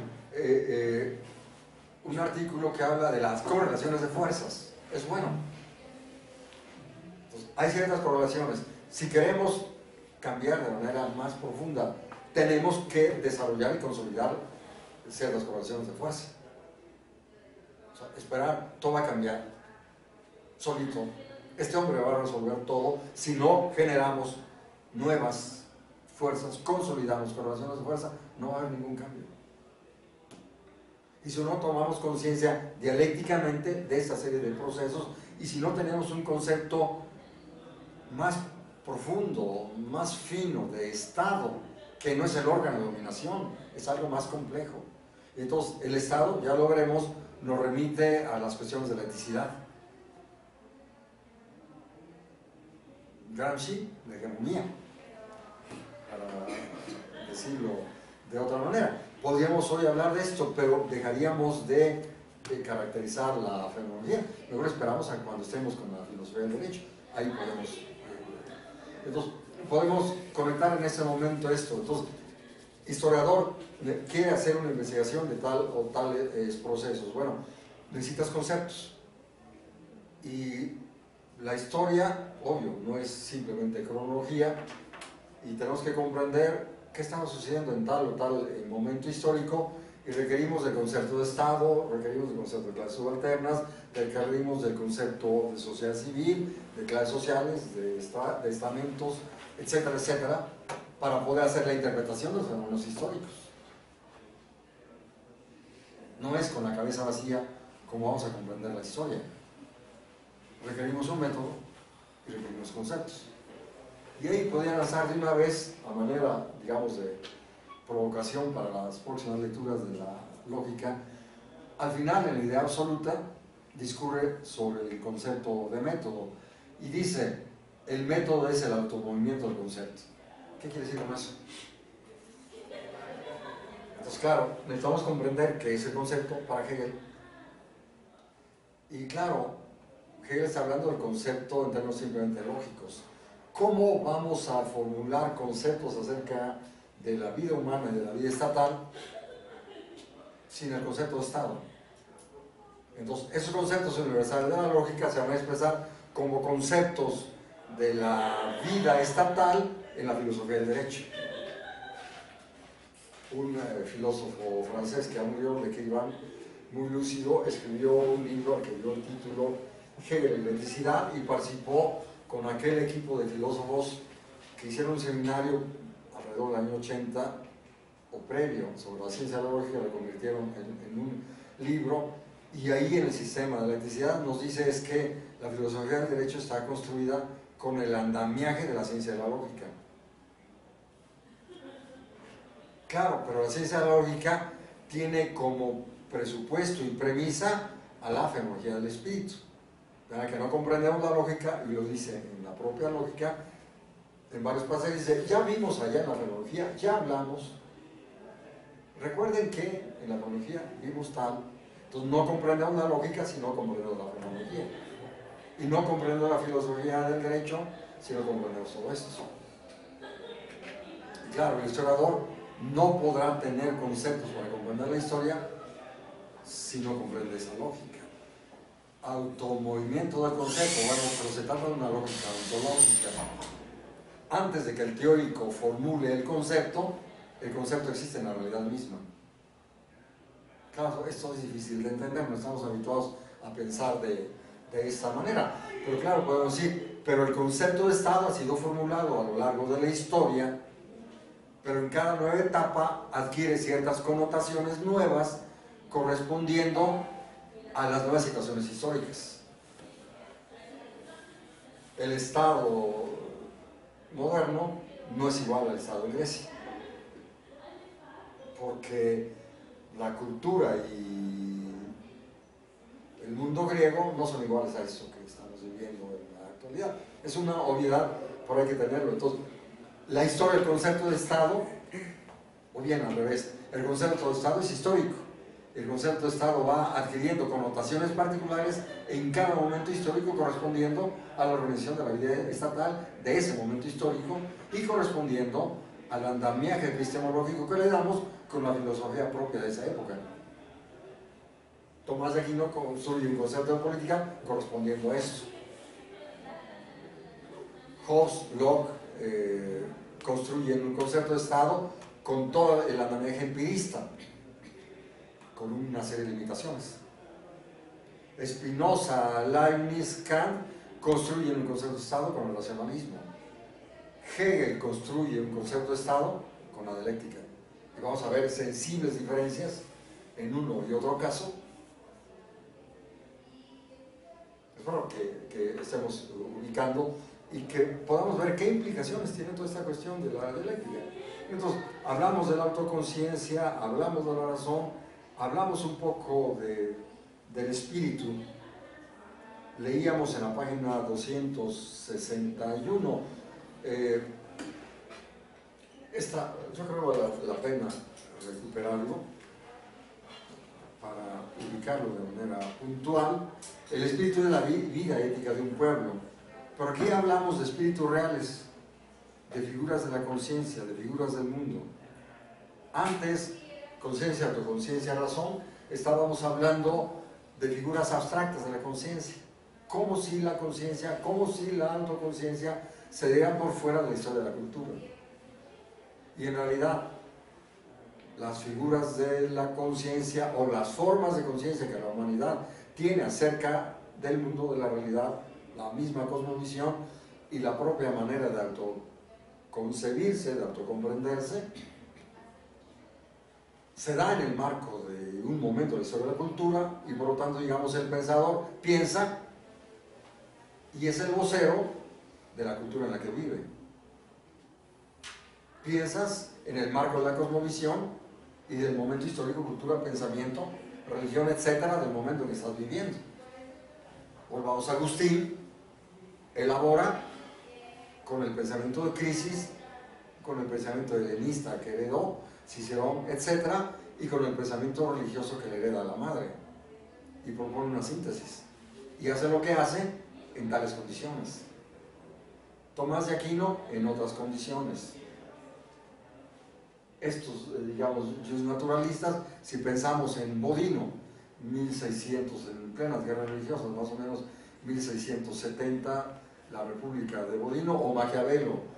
un artículo que habla de las correlaciones de fuerzas, es bueno. Entonces, hay ciertas correlaciones. Si queremos cambiar de manera más profunda, tenemos que desarrollar y consolidar ciertas correlaciones de fuerza. O sea, esperar, todo va a cambiar, solito. Este hombre va a resolver todo si no generamos nuevas fuerzas, consolidamos correlaciones de fuerza, no va a haber ningún cambio. Y si no tomamos conciencia dialécticamente de esta serie de procesos, y si no tenemos un concepto más profundo, más fino de Estado, que no es el órgano de dominación, es algo más complejo. Entonces, el Estado, ya lo veremos, nos remite a las cuestiones de la eticidad. Gramsci, de hegemonía, para decirlo de otra manera. Podríamos hoy hablar de esto, pero dejaríamos de caracterizar la fenomenología. Mejor esperamos a cuando estemos con la filosofía del derecho. Ahí podemos... Entonces, podemos conectar en ese momento esto. Entonces, historiador quiere hacer una investigación de tal o tales procesos. Bueno, necesitas conceptos. Y la historia, obvio, no es simplemente cronología, y tenemos que comprender qué estaba sucediendo en tal o tal momento histórico, y requerimos del concepto de Estado, requerimos del concepto de clases subalternas, requerimos del concepto de sociedad civil, de clases sociales, de estamentos, etcétera, etcétera, para poder hacer la interpretación de los fenómenos históricos. No es con la cabeza vacía como vamos a comprender la historia. Requerimos un método y requerimos conceptos. Y ahí podría lanzar de una vez, a manera, digamos, de provocación para las próximas lecturas de la lógica, al final, en la idea absoluta, discurre sobre el concepto de método y dice, el método es el automovimiento del concepto. ¿Qué quiere decir con eso? Entonces, claro, necesitamos comprender qué es el concepto para Hegel. Y claro, Hegel está hablando del concepto en términos simplemente lógicos. ¿Cómo vamos a formular conceptos acerca de la vida humana y de la vida estatal sin el concepto de Estado? Entonces, esos conceptos universales de la lógica se van a expresar como conceptos de la vida estatal en la filosofía del derecho. Un filósofo francés que murió, de Keyvan, muy lúcido, escribió un libro al que dio el título Hegel y la eticidad, y participó con aquel equipo de filósofos que hicieron un seminario alrededor del año 80 o previo sobre la ciencia de la lógica, lo convirtieron en un libro, y ahí en el sistema de la eticidad nos dice es que la filosofía del derecho está construida con el andamiaje de la ciencia de la lógica. Claro, pero la ciencia de la lógica tiene como presupuesto y premisa a la fenomenología del espíritu. ¿Verdad? Que no comprendemos la lógica, y lo dice en la propia lógica, en varios pasajes, dice, ya vimos allá en la fenomenología, ya hablamos. Recuerden que en la fenomenología vimos tal, entonces no comprendemos la lógica si no comprendemos la fenomenología. Y no comprendemos la filosofía del derecho si no comprendemos todo esto. Y claro, el historiador no podrá tener conceptos para comprender la historia si no comprende esa lógica. Automovimiento del concepto, bueno, pero se trata de una lógica ontológica. Antes de que el teórico formule el concepto existe en la realidad misma. Claro, esto es difícil de entender, no estamos habituados a pensar de esta manera, pero claro, podemos decir, pero el concepto de Estado ha sido formulado a lo largo de la historia, pero en cada nueva etapa adquiere ciertas connotaciones nuevas correspondiendo a las nuevas situaciones históricas. El Estado moderno no es igual al Estado de Grecia, porque la cultura y el mundo griego no son iguales a eso que estamos viviendo en la actualidad. Es una obviedad, pero hay que tenerlo. Entonces, la historia del concepto de Estado, o bien al revés, el concepto de Estado es histórico. El concepto de Estado va adquiriendo connotaciones particulares en cada momento histórico correspondiendo a la organización de la vida estatal de ese momento histórico y correspondiendo al andamiaje epistemológico que le damos con la filosofía propia de esa época. Tomás de Aquino construye un concepto de política correspondiendo a eso. Hobbes, Locke construyen un concepto de Estado con todo el andamiaje empirista, con una serie de limitaciones. Spinoza, Leibniz, Kant construyen un concepto de Estado con el racionalismo. Hegel construye un concepto de Estado con la dialéctica. Y vamos a ver sensibles diferencias en uno y otro caso. Espero que estemos ubicando y que podamos ver qué implicaciones tiene toda esta cuestión de la dialéctica. Entonces, hablamos de la autoconciencia, hablamos de la razón, hablamos un poco del espíritu. Leíamos en la página 261. Yo creo que vale la pena recuperarlo para ubicarlo de manera puntual. El espíritu de la vida ética de un pueblo. Pero aquí hablamos de espíritus reales, de figuras de la conciencia, de figuras del mundo. Antes, conciencia, autoconciencia, razón, estábamos hablando de figuras abstractas de la conciencia. Como si la conciencia, como si la autoconciencia se dieran por fuera de la historia de la cultura. Y en realidad, las figuras de la conciencia o las formas de conciencia que la humanidad tiene acerca del mundo, de la realidad, la misma cosmovisión y la propia manera de autoconcebirse, de autocomprenderse, se da en el marco de un momento de la historia de la cultura y por lo tanto, digamos, el pensador piensa y es el vocero de la cultura en la que vive. Piensas en el marco de la cosmovisión y del momento histórico, cultura, pensamiento religión, etcétera, del momento en que estás viviendo. Volvamos a Agustín, elabora con el pensamiento de crisis, con el pensamiento helenista que heredó Cicerón, etcétera, y con el pensamiento religioso que le hereda la madre, y propone una síntesis, y hace lo que hace en tales condiciones. Tomás de Aquino en otras condiciones. Estos, digamos, naturalistas, si pensamos en Bodino, 1600, en plenas guerras religiosas, más o menos 1670, la República de Bodino, o Maquiavelo,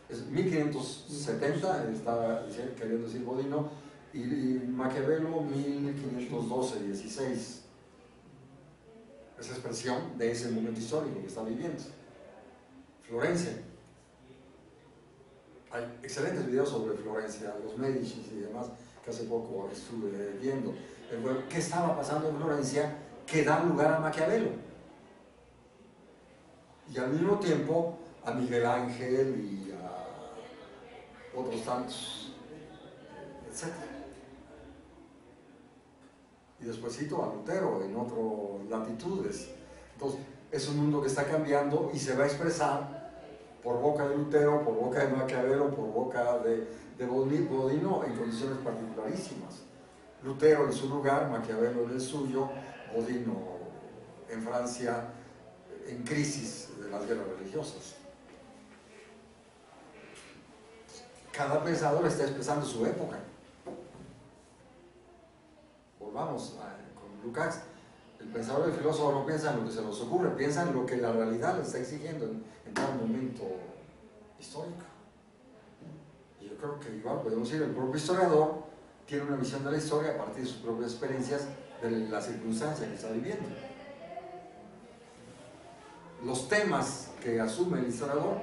1570, estaba queriendo decir Bodino, y Maquiavelo 1512-16. Esa expresión de ese momento histórico que está viviendo. Florencia. Hay excelentes videos sobre Florencia, los Medici y demás, que hace poco estuve viendo. ¿Qué estaba pasando en Florencia que da lugar a Maquiavelo? Y al mismo tiempo a Miguel Ángel y a otros tantos, etc. Y despuésito a Lutero en otras latitudes. Entonces, es un mundo que está cambiando y se va a expresar por boca de Lutero, por boca de Maquiavelo, por boca de Bodino en condiciones particularísimas. Lutero en su lugar, Maquiavelo en el suyo, Bodino en Francia en crisis de las guerras religiosas. Cada pensador está expresando su época. Volvamos con Lukács. El pensador y el filósofo no piensa en lo que se nos ocurre, piensa en lo que la realidad le está exigiendo en tal momento histórico. Y yo creo que igual podemos decir, el propio historiador tiene una visión de la historia a partir de sus propias experiencias de la circunstancia que está viviendo. Los temas que asume el historiador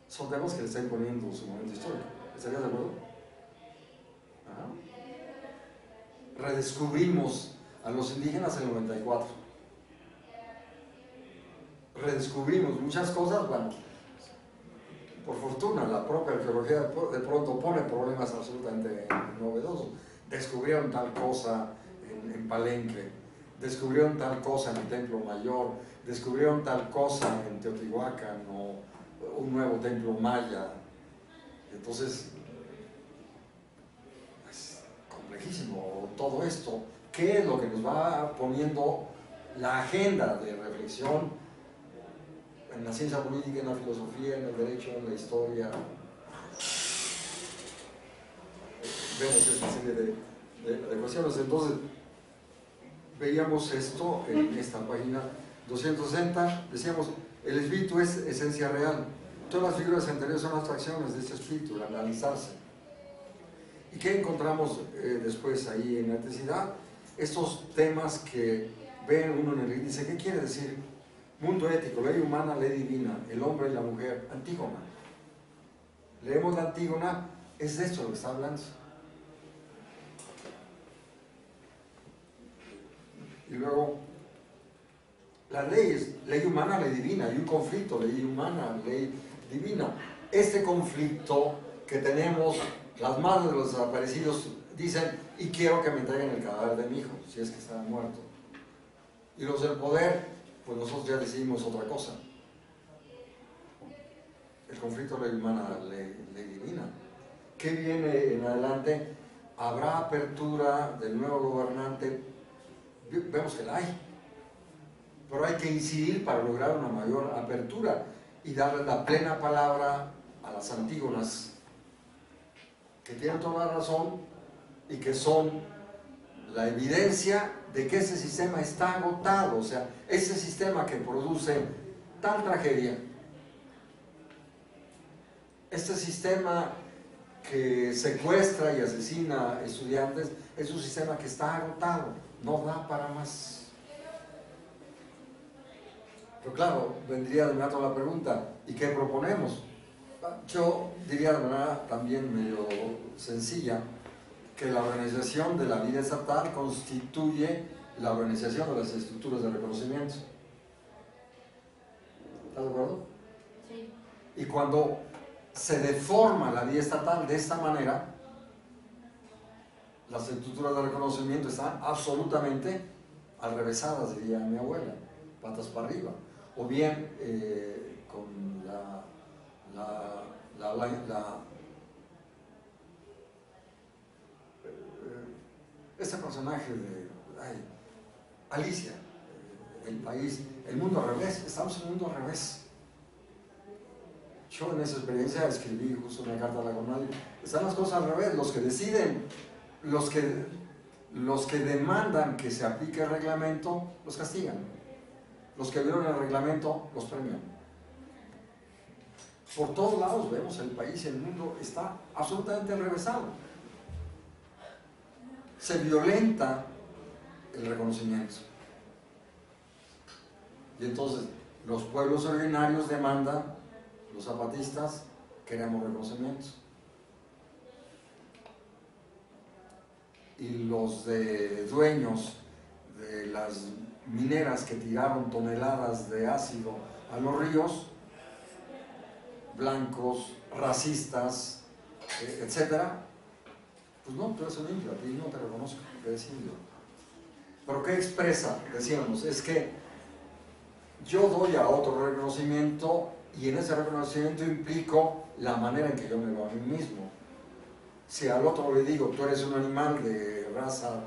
son temas que le está imponiendo su momento histórico. ¿Estarías de acuerdo? Redescubrimos a los indígenas en el 94. Redescubrimos muchas cosas, bueno, por fortuna la propia arqueología de pronto pone problemas absolutamente novedosos. Descubrieron tal cosa en Palenque, descubrieron tal cosa en el Templo Mayor, descubrieron tal cosa en Teotihuacán o un nuevo templo maya. Entonces, es complejísimo todo esto. ¿Qué es lo que nos va poniendo la agenda de reflexión en la ciencia política, en la filosofía, en el derecho, en la historia? Vemos esta serie de cuestiones. Entonces, veíamos esto en esta página 260, decíamos, el espíritu es esencia real. Todas las figuras anteriores son abstracciones de este espíritu, al analizarse. ¿Y qué encontramos después ahí en la necesidad? Estos temas que ven uno en el índice. ¿Qué quiere decir? Mundo ético, ley humana, ley divina, el hombre y la mujer, Antígona. Leemos la Antígona, es de esto lo que está hablando. Y luego, las leyes, ley humana, ley divina, hay un conflicto, ley humana, ley divina. Este conflicto que tenemos, las madres de los desaparecidos dicen, y quiero que me entreguen el cadáver de mi hijo, si es que está muerto. Y los del poder, pues nosotros ya decidimos otra cosa. El conflicto ley humana, ley divina. ¿Qué viene en adelante? ¿Habrá apertura del nuevo gobernante? Vemos que la hay. Pero hay que incidir para lograr una mayor apertura y darle la plena palabra a las Antígonas, que tienen toda la razón y que son la evidencia de que ese sistema está agotado. O sea, ese sistema que produce tal tragedia, este sistema que secuestra y asesina estudiantes, es un sistema que está agotado, no da para más. Pero claro, vendría de inmediato la pregunta, ¿y qué proponemos? Yo diría de manera también medio sencilla que la organización de la vida estatal constituye la organización de las estructuras de reconocimiento. ¿Estás de acuerdo? Sí. Y cuando se deforma la vida estatal de esta manera, las estructuras de reconocimiento están absolutamente alrevesadas, diría mi abuela, patas para arriba. O bien con este personaje de Alicia, el país, el mundo al revés, estamos en un mundo al revés. Yo en esa experiencia escribí justo una carta a la CONADI. Están las cosas al revés, los que deciden, los que demandan que se aplique el reglamento, los castigan. Los que violan el reglamento, los premian. Por todos lados vemos el país y el mundo está absolutamente enrevesado. Se violenta el reconocimiento. Y entonces los pueblos originarios demandan, los zapatistas queremos reconocimiento. Y los dueños de las mineras que tiraron toneladas de ácido a los ríos, blancos, racistas, etcétera, pues no, tú eres un indio, a ti no te reconozco, porque eres indio. Pero ¿qué expresa? Decíamos, es que yo doy a otro reconocimiento y en ese reconocimiento implico la manera en que yo me veo a mí mismo. Si al otro le digo, tú eres un animal de raza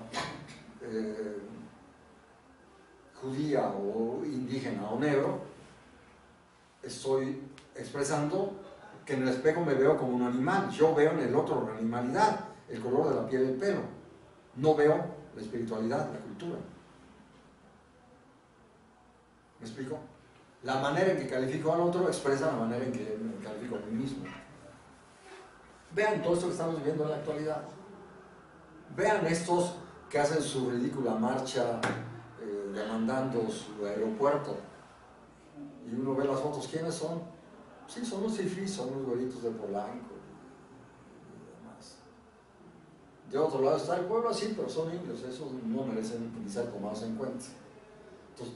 judía o indígena o negro, estoy expresando que en el espejo me veo como un animal. Yo veo en el otro la animalidad, el color de la piel y el pelo. No veo la espiritualidad, la cultura. ¿Me explico? La manera en que califico al otro expresa la manera en que me califico a mí mismo. Vean todo esto que estamos viviendo en la actualidad. Vean estos que hacen su ridícula marcha demandando su aeropuerto. Y uno ve las fotos. ¿Quiénes son? Sí, son los fifís, son los güeritos de Polanco y demás. De otro lado está el pueblo, sí, pero son indios. Esos no merecen ni ser tomados en cuenta. Entonces,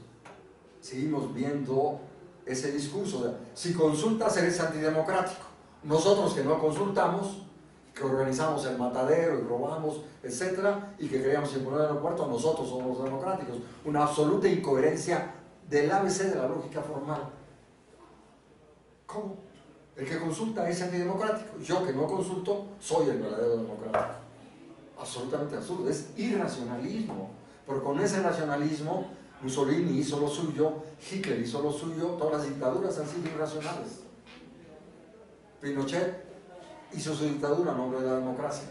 seguimos viendo ese discurso de, si consultas eres antidemocrático. Nosotros que no consultamos, que organizamos el matadero y robamos, etcétera, y que queríamos imponer el aeropuerto, nosotros somos los democráticos. Una absoluta incoherencia del ABC de la lógica formal. ¿Cómo? El que consulta es antidemocrático. Yo que no consulto, soy el verdadero democrático. Absolutamente absurdo, es irracionalismo. Pero con ese racionalismo, Mussolini hizo lo suyo, Hitler hizo lo suyo, todas las dictaduras han sido irracionales. Pinochet hizo su dictadura en nombre de la democracia.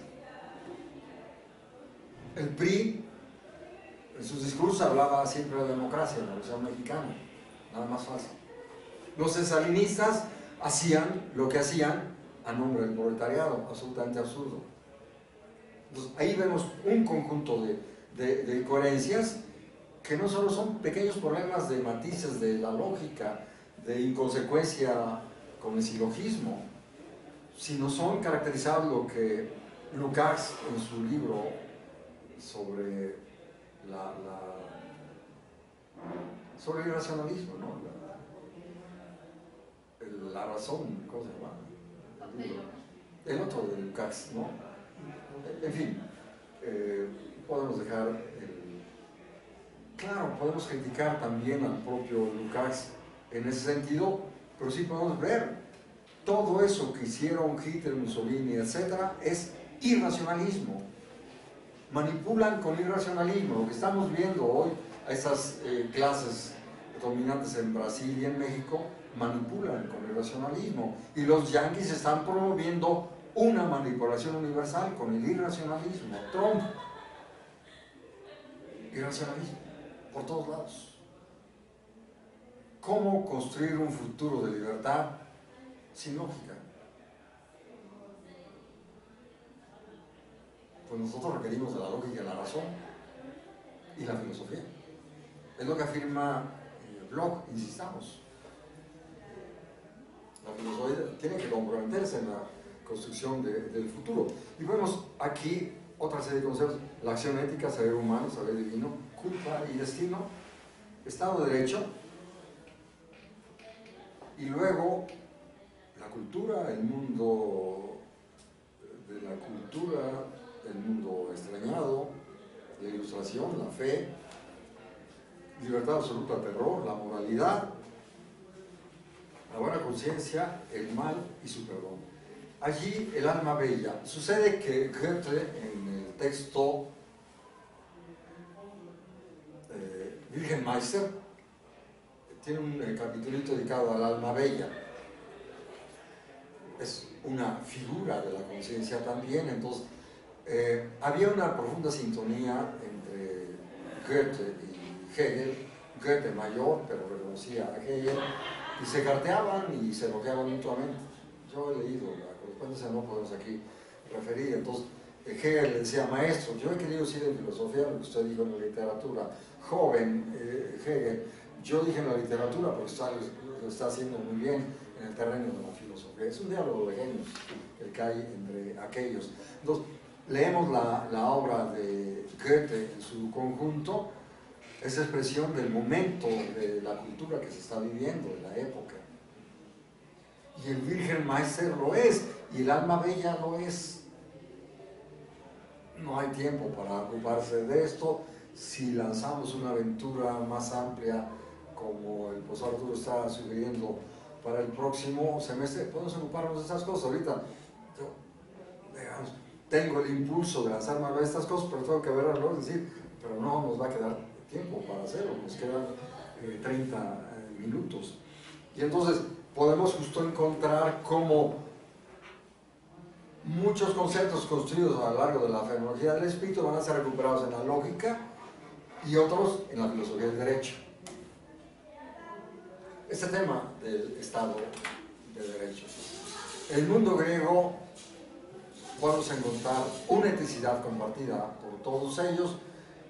El PRI, en sus discursos hablaba siempre de democracia, de la Revolución Mexicana, nada más fácil. Los estalinistas hacían lo que hacían a nombre del proletariado, absolutamente absurdo. Entonces, ahí vemos un conjunto de incoherencias que no solo son pequeños problemas de matices de la lógica, de inconsecuencia con el silogismo, sino son caracterizados lo que Lukács en su libro sobre sobre el irracionalismo, ¿no? La razón, ¿cómo se llama? El otro de Lukács, ¿no? En fin, podemos dejar claro, podemos criticar también al propio Lukács en ese sentido, pero sí podemos ver todo eso que hicieron Hitler, Mussolini, etcétera, es irracionalismo. Manipulan con irracionalismo. Lo que estamos viendo hoy, a estas clases dominantes en Brasil y en México, manipulan con irracionalismo. Y los yanquis están promoviendo una manipulación universal con el irracionalismo. Trump, irracionalismo, por todos lados. ¿Cómo construir un futuro de libertad sin lógica? Pues nosotros requerimos de la lógica y la razón y la filosofía. Es lo que afirma Bloch, insistamos. La filosofía tiene que comprometerse en la construcción del futuro. Y vemos aquí otra serie de conceptos: la acción ética, saber humano, saber divino, culpa y destino, Estado de Derecho, y luego la cultura, el mundo de la cultura, el mundo extrañado, la ilustración, la fe, libertad absoluta, terror, la moralidad, la buena conciencia, el mal y su perdón. Allí el alma bella. Sucede que Goethe, en el texto Wilhelmmeister, tiene un capitulito dedicado al alma bella. Es una figura de la conciencia también. Entonces había una profunda sintonía entre Goethe y Hegel. Goethe mayor, pero reconocía a Hegel, y se carteaban y se elogiaban mutuamente. Yo he leído la correspondencia, no podemos aquí referir. Entonces Hegel le decía: maestro, yo he querido decir en filosofía lo que usted dijo en la literatura. Joven Hegel, yo dije en la literatura porque lo está haciendo muy bien en el terreno de la filosofía. Es un diálogo de genios el que hay entre aquellos. Entonces, leemos la obra de Goethe en su conjunto, es expresión del momento, de la cultura que se está viviendo, de la época. Y el Wilhelmmeister lo es, y el alma bella lo es. No hay tiempo para ocuparse de esto. Si lanzamos una aventura más amplia, como el profesor Arturo está sugiriendo para el próximo semestre, podemos ocuparnos de estas cosas. Ahorita yo, digamos, tengo el impulso de lanzarme a estas cosas, pero tengo que verlo, es decir, pero no nos va a quedar tiempo para hacerlo, nos quedan 30 minutos. Y entonces podemos justo encontrar cómo muchos conceptos construidos a lo largo de la fenomenología del espíritu van a ser recuperados en la lógica y otros en la filosofía del derecho. Este tema del Estado de Derecho. En el mundo griego podemos encontrar una eticidad compartida por todos ellos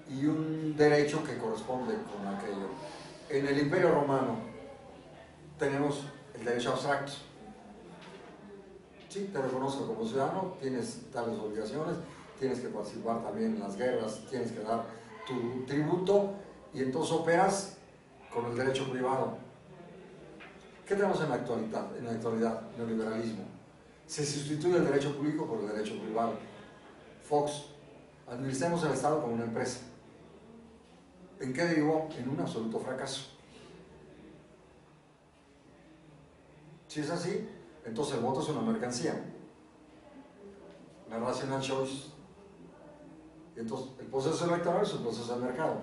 y un derecho que corresponde con aquello. En el Imperio Romano tenemos el derecho abstracto. Sí, te reconozco como ciudadano, tienes tales obligaciones, tienes que participar también en las guerras, tienes que dar tu tributo, y entonces operas con el derecho privado. ¿Qué tenemos en la actualidad? Neoliberalismo. Se sustituye el derecho público por el derecho privado. Fox, administremos el Estado como una empresa. ¿En qué derivó? En un absoluto fracaso. Si es así, entonces el voto es una mercancía. La rational choice. Y entonces el proceso electoral es un proceso de mercado.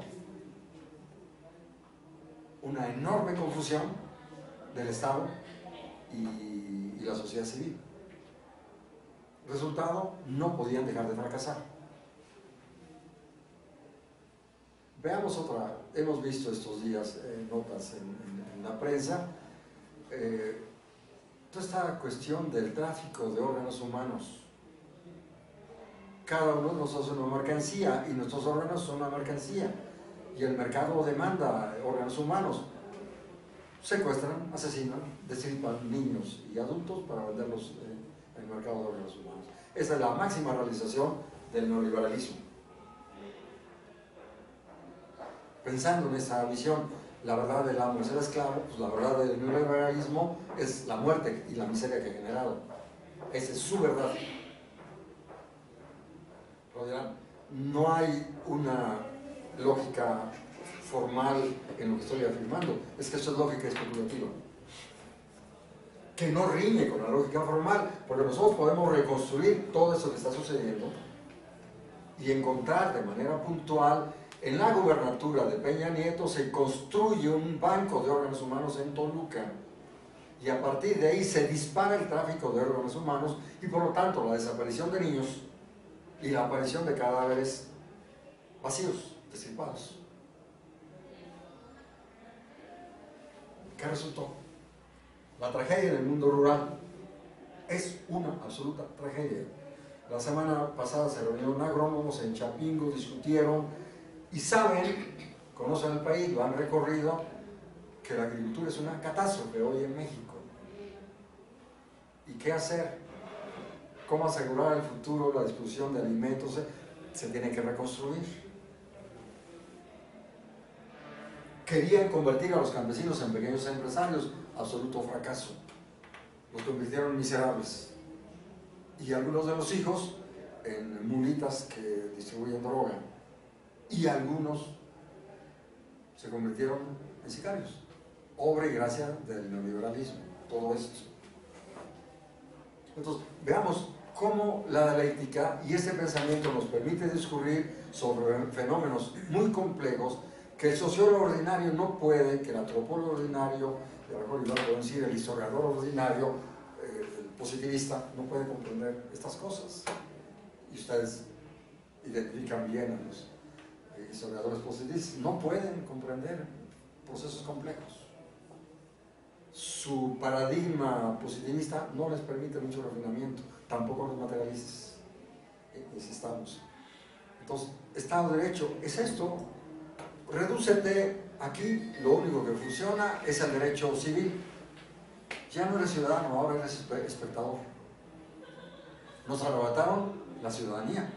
Una enorme confusión del Estado y la sociedad civil. Resultado, no podían dejar de fracasar. Veamos otra, hemos visto estos días notas en la prensa, toda esta cuestión del tráfico de órganos humanos. Cada uno de nosotros es una mercancía y nuestros órganos son una mercancía, y el mercado demanda órganos humanos. Secuestran, asesinan, destripan niños y adultos para venderlos en el mercado de órganos humanos. Esa es la máxima realización del neoliberalismo. Pensando en esa visión, la verdad del amo es el esclavo, pues la verdad del neoliberalismo es la muerte y la miseria que ha generado. Esa es su verdad. No hay una lógica formal en lo que estoy afirmando, es que esto es lógica especulativa, que no riñe con la lógica formal, porque nosotros podemos reconstruir todo eso que está sucediendo y encontrar de manera puntual. En la gubernatura de Peña Nieto se construye un banco de órganos humanos en Toluca, y a partir de ahí se dispara el tráfico de órganos humanos y por lo tanto la desaparición de niños y la aparición de cadáveres vacíos, destripados. ¿Qué resultó? La tragedia en el mundo rural es una absoluta tragedia. La semana pasada se reunieron agrónomos en Chapingo, discutieron y saben, conocen el país, lo han recorrido, que la agricultura es una catástrofe hoy en México. ¿Y qué hacer? ¿Cómo asegurar el futuro, la distribución de alimentos? Se tiene que reconstruir. Querían convertir a los campesinos en pequeños empresarios, absoluto fracaso. Los convirtieron en miserables. Y algunos de los hijos en mulitas que distribuyen droga, y algunos se convirtieron en sicarios. Obra y gracia del neoliberalismo, todo esto. Entonces, veamos cómo la dialéctica y este pensamiento nos permite discurrir sobre fenómenos muy complejos que el sociólogo ordinario no puede, que el antropólogo ordinario, a lo mejor igual puedo decir el historiador ordinario, el positivista, no puede comprender estas cosas. Y ustedes identifican bien a los historiadores positivistas, no pueden comprender procesos complejos. Su paradigma positivista no les permite mucho refinamiento, tampoco los materialistas. Insistamos. Entonces, Estado de Derecho es esto. Redúcete aquí, lo único que funciona es el derecho civil. Ya no eres ciudadano, ahora eres espectador. Nos arrebataron la ciudadanía.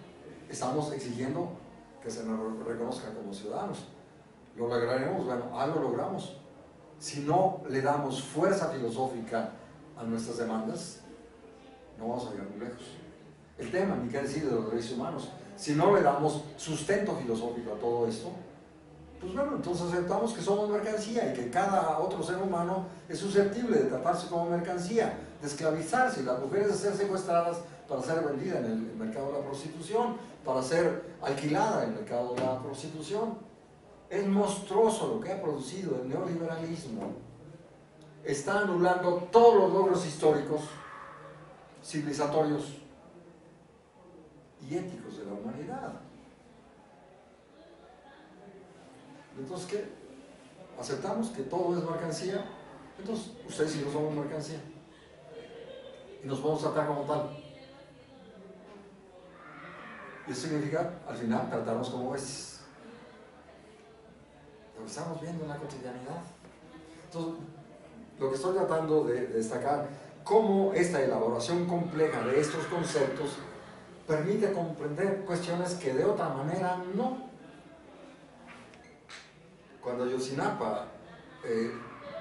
Estamos exigiendo que se nos reconozca como ciudadanos. ¿Lo lograremos? Bueno, lo logramos. Si no le damos fuerza filosófica a nuestras demandas, no vamos a llegar muy lejos. El tema, ni qué decir, de los derechos humanos, si no le damos sustento filosófico a todo esto, pues bueno, entonces aceptamos que somos mercancía y que cada otro ser humano es susceptible de tratarse como mercancía, de esclavizarse, y las mujeres de ser secuestradas para ser vendidas en el mercado de la prostitución, para ser alquilada en el mercado de la prostitución. Es monstruoso lo que ha producido el neoliberalismo. Está anulando todos los logros históricos, civilizatorios y éticos de la humanidad. Entonces, ¿qué? ¿Aceptamos que todo es mercancía? Entonces, ustedes y yo somos mercancía. Y nos podemos tratar como tal. Y eso significa, al final, tratarnos como bestias. Lo que estamos viendo en la cotidianidad. Entonces, lo que estoy tratando de destacar, cómo esta elaboración compleja de estos conceptos permite comprender cuestiones que de otra manera no. Cuando Ayotzinapa,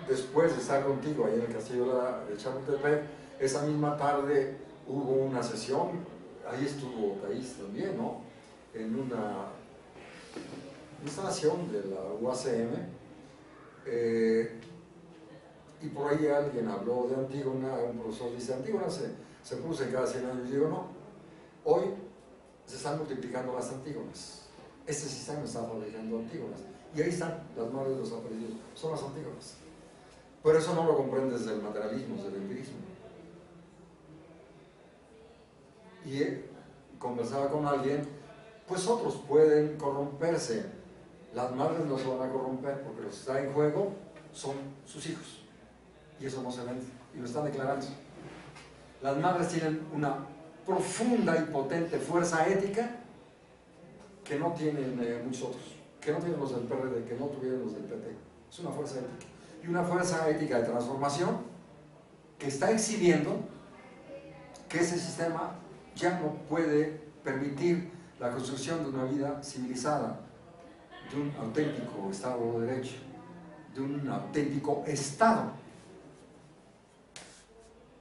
después de estar contigo ahí en el castillo de Chapultepec, esa misma tarde hubo una sesión, ahí estuvo Thais también, ¿no? En una instalación de la UACM, y por ahí alguien habló de Antígona, un profesor dice, Antígona se produce cada 100 años. Y digo, no, hoy se están multiplicando las Antígonas. Este sistema está fabricando Antígonas. Y ahí están las madres de los apellidos, son las Antígonas. Pero eso no lo comprendes del materialismo, del empirismo. Y conversaba con alguien, pues otros pueden corromperse. Las madres no se van a corromper porque lo que está en juego son sus hijos. Y eso no se vende, y lo están declarando. Las madres tienen una profunda y potente fuerza ética que no tienen muchos otros, que no tienen los del PRD, que no tuvieron los del PT. Es una fuerza ética. Y una fuerza ética de transformación que está exhibiendo que ese sistema ya no puede permitir la construcción de una vida civilizada, de un auténtico Estado de Derecho, de un auténtico Estado.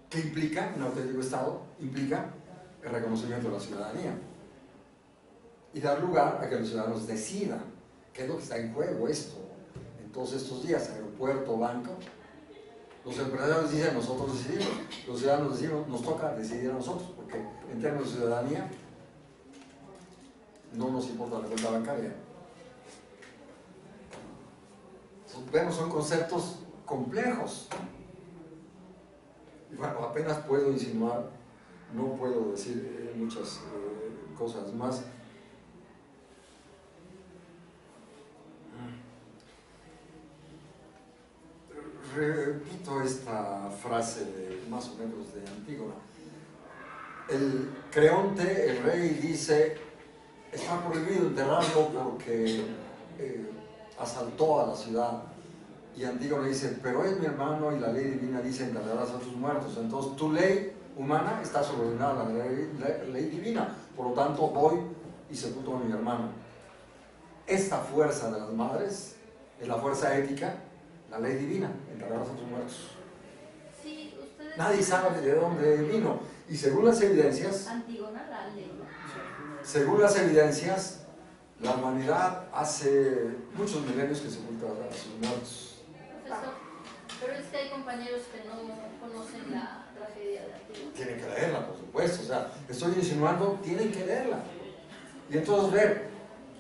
¿Qué implica un auténtico Estado? Implica el reconocimiento de la ciudadanía y dar lugar a que los ciudadanos decidan qué es lo que está en juego esto. En todos estos días, aeropuerto, banco, los empresarios dicen nosotros decidimos, los ciudadanos decimos nos toca decidir a nosotros, porque en términos de ciudadanía no nos importa la cuenta bancaria. Vemos, son conceptos complejos. Y bueno, apenas puedo insinuar, no puedo decir muchas cosas más. Repito esta frase de, más o menos de Antígona. El Creonte, el rey, dice, está prohibido enterrarlo porque asaltó a la ciudad. Y Antígona dice, pero es mi hermano y la ley divina dice enterrarás a tus muertos. Entonces tu ley humana está subordinada a la ley divina. Por lo tanto, voy y sepulto a mi hermano. Esta fuerza de las madres es la fuerza ética, la ley divina, enterrarás a tus muertos. Sí, usted Nadie sabe de dónde vino. Y según las evidencias, la humanidad hace muchos milenios que sepulta a sus muertos. Profesor, pero es que hay compañeros que no conocen la tragedia de Antígona. Tienen que leerla, por supuesto. O sea, estoy insinuando, tienen que leerla. Y entonces ver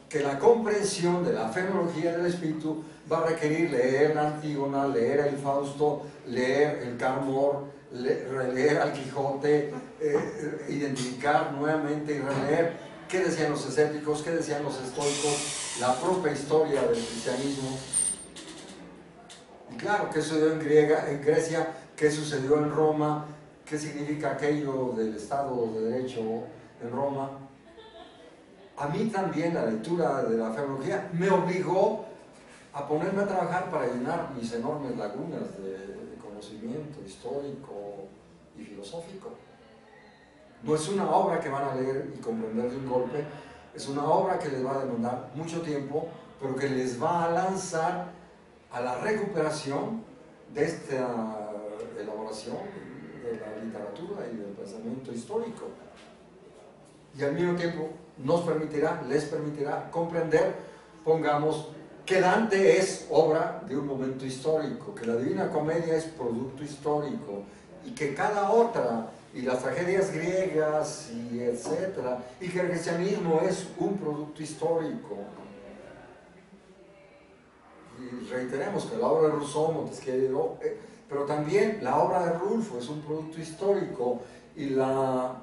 que la comprensión de la fenomenología del espíritu va a requerir leer la Antígona, leer el Fausto, leer el Carmor, releer al Quijote, identificar nuevamente y releer qué decían los escépticos, qué decían los estoicos, la propia historia del cristianismo. Y claro, qué sucedió en Grecia, qué sucedió en Roma, qué significa aquello del Estado de Derecho en Roma. A mí también la lectura de la fenomenología me obligó a ponerme a trabajar para llenar mis enormes lagunas de conocimiento histórico y filosófico. No es una obra que van a leer y comprender de un golpe, es una obra que les va a demandar mucho tiempo, pero que les va a lanzar a la recuperación de esta elaboración de la literatura y del pensamiento histórico. Y al mismo tiempo les permitirá comprender, pongamos, que Dante es obra de un momento histórico, que la Divina Comedia es producto histórico, y que cada otra, y las tragedias griegas, y etcétera, y que el cristianismo es un producto histórico. Y reiteremos que la obra de Rousseau, Montesquieu, pero también la obra de Rulfo es un producto histórico, y la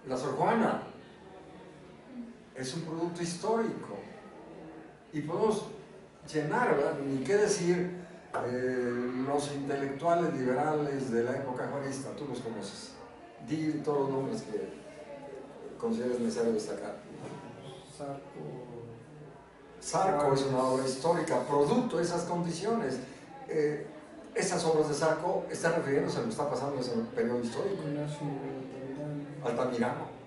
Sor Juana es un producto histórico. Y podemos llenar, ¿verdad? Ni qué decir los intelectuales liberales de la época juanista, tú los conoces. Di todos los nombres que consideres necesario destacar. Sarco es una obra histórica, producto de esas condiciones. Esas obras de Sarco están refiriéndose a lo que está pasando en ese periodo histórico. Altamirano.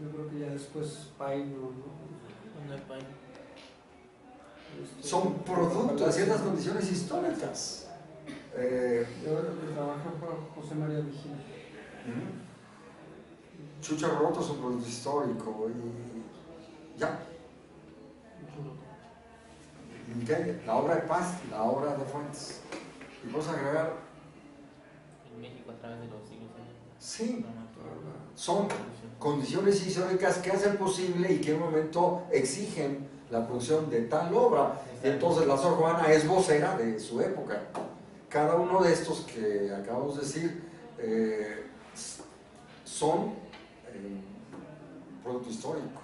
Yo creo que ya después Paino, ¿no? Son producto de ciertas condiciones históricas. Yo creo que trabajó por José María Vigil. Chucho Roto es un producto histórico y ya. La obra de Paz, la obra de Fuentes. Y vamos a agregar. En México a través de los siglos. Sí, son condiciones históricas que hacen posible y que en un momento exigen la producción de tal obra. Y entonces la Sor Juana es vocera de su época. Cada uno de estos que acabamos de decir son producto histórico,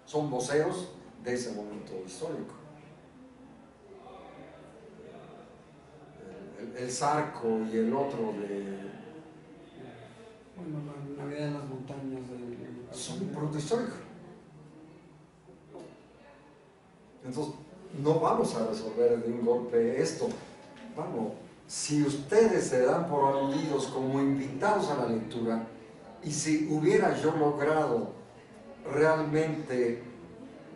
son voceros de ese momento histórico. El Sarco y el otro de... Bueno, la vida en las montañas son un producto histórico. Entonces, no vamos a resolver de un golpe esto. Vamos, si ustedes se dan por aludidos como invitados a la lectura, y si hubiera yo logrado realmente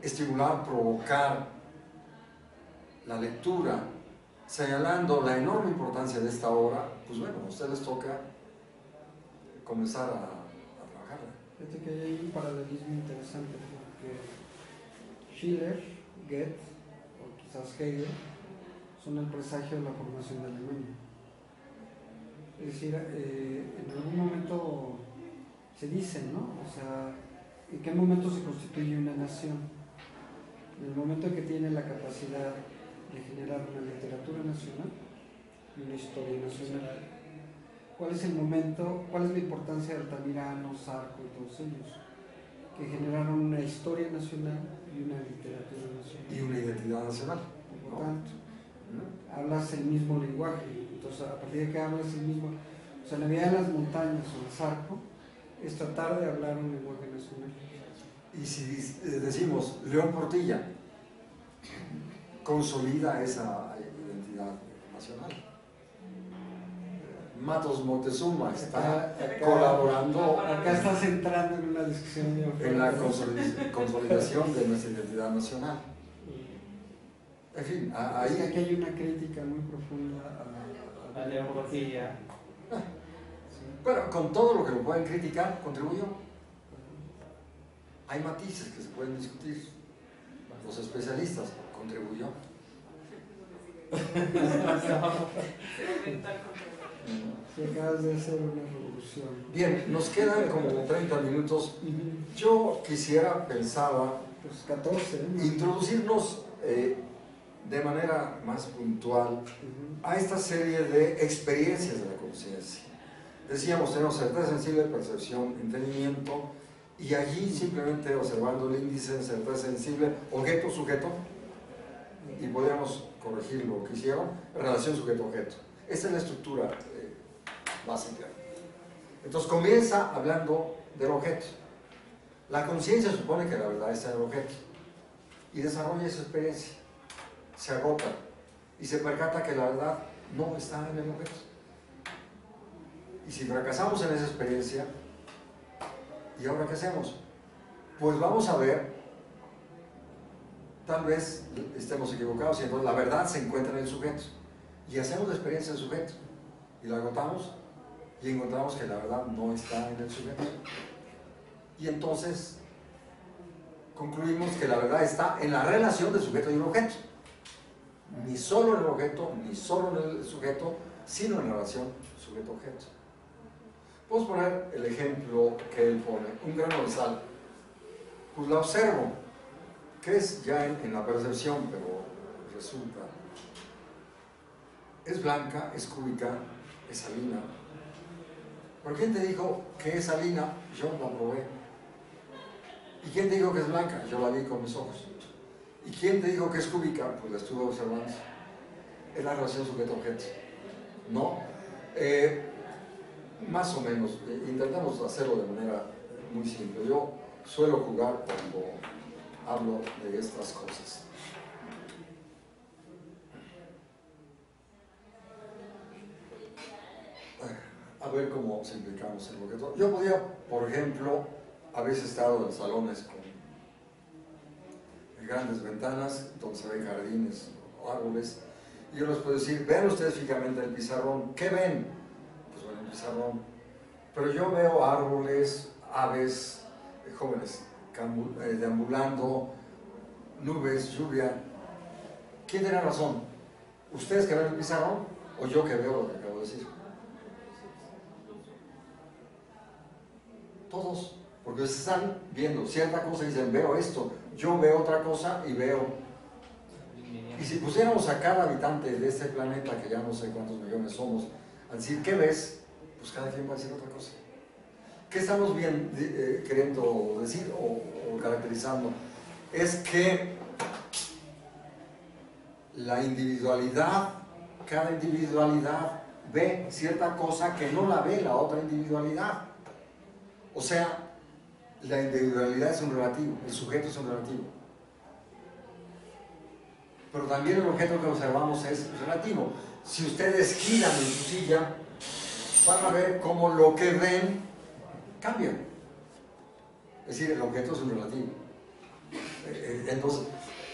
estimular, provocar la lectura, señalando la enorme importancia de esta obra, pues bueno, a ustedes les toca comenzar a trabajarla. Fíjate que hay un paralelismo interesante, porque Schiller, Goethe, o quizás Hegel, son el presagio de la formación de Alemania. Es decir, en algún momento se dice, ¿no? O sea, ¿en qué momento se constituye una nación? En el momento en que tiene la capacidad de generar una literatura nacional y una historia nacional. ¿Cuál es el momento, cuál es la importancia de Altamirano, Sarco y todos ellos? Que generaron una historia nacional y una literatura nacional. Y una identidad nacional. Por lo tanto, hablas el mismo lenguaje. Entonces, a partir de que hablas el mismo... O sea, la vida de las montañas o el Sarco es tratar de hablar un lenguaje nacional. Y si decimos León Portilla, consolida esa identidad nacional. Matos Moctezuma está colaborando. Acá estás entrando en una discusión en la consolidación de nuestra identidad nacional. En fin, ahí... Aquí hay una crítica muy profunda a la demografía. Bueno, con todo lo que lo pueden criticar, contribuyó. Hay matices que se pueden discutir. Los especialistas, contribuyó. Acabas de hacer una revolución. Bien, nos quedan como 30 minutos. Yo pensaba pues 14, ¿no? Introducirnos de manera más puntual a esta serie de experiencias de la conciencia. Decíamos, tenemos certeza sensible, percepción, entendimiento, y allí simplemente observando el índice de certeza sensible, objeto, sujeto, y podríamos corregir lo que hicieron, relación sujeto-objeto. Esta es la estructura básica. Entonces comienza hablando del objeto. La conciencia supone que la verdad está en el objeto y desarrolla esa experiencia, se agota y se percata que la verdad no está en el objeto. Y si fracasamos en esa experiencia, ¿y ahora qué hacemos? Pues vamos a ver, tal vez estemos equivocados y entonces la verdad se encuentra en el sujeto y hacemos la experiencia del sujeto y la agotamos y encontramos que la verdad no está en el sujeto. Y entonces concluimos que la verdad está en la relación del sujeto y el objeto. Ni solo en el objeto, ni solo en el sujeto, sino en la relación sujeto-objeto. Podemos poner el ejemplo que él pone, un grano de sal. Pues la observo, que es ya en la percepción, pero resulta. Es blanca, es cúbica, es salina. ¿Por quién te dijo que es salina? Yo la probé. ¿Y quién te dijo que es blanca? Yo la vi con mis ojos. ¿Y quién te dijo que es cúbica? Pues la estuve observando. Es la relación sujeto-objeto. ¿No? Más o menos, intentamos hacerlo de manera muy simple. Yo suelo jugar cuando hablo de estas cosas. A ver cómo simplificamos el objeto. Yo podía, por ejemplo, haber estado en salones con grandes ventanas donde se ven jardines o árboles, y yo les puedo decir, vean ustedes fijamente el pizarrón. ¿Qué ven? Pues ven el pizarrón. Pero yo veo árboles, aves, jóvenes deambulando, nubes, lluvia. ¿Quién tiene razón? ¿Ustedes que ven el pizarrón o yo que veo lo que acabo de decir? Todos, porque ustedes están viendo cierta cosa y dicen, veo esto, yo veo otra cosa y veo. Y si pusiéramos a cada habitante de este planeta, que ya no sé cuántos millones somos, a decir, ¿qué ves? Pues cada quien va a decir otra cosa. ¿Qué estamos queriendo decir o caracterizando? Es que la individualidad, cada individualidad ve cierta cosa que no la ve la otra individualidad. O sea, la individualidad es un relativo, el sujeto es un relativo. Pero también el objeto que observamos es relativo. Si ustedes giran en su silla, van a ver cómo lo que ven cambia. Es decir, el objeto es un relativo. Entonces,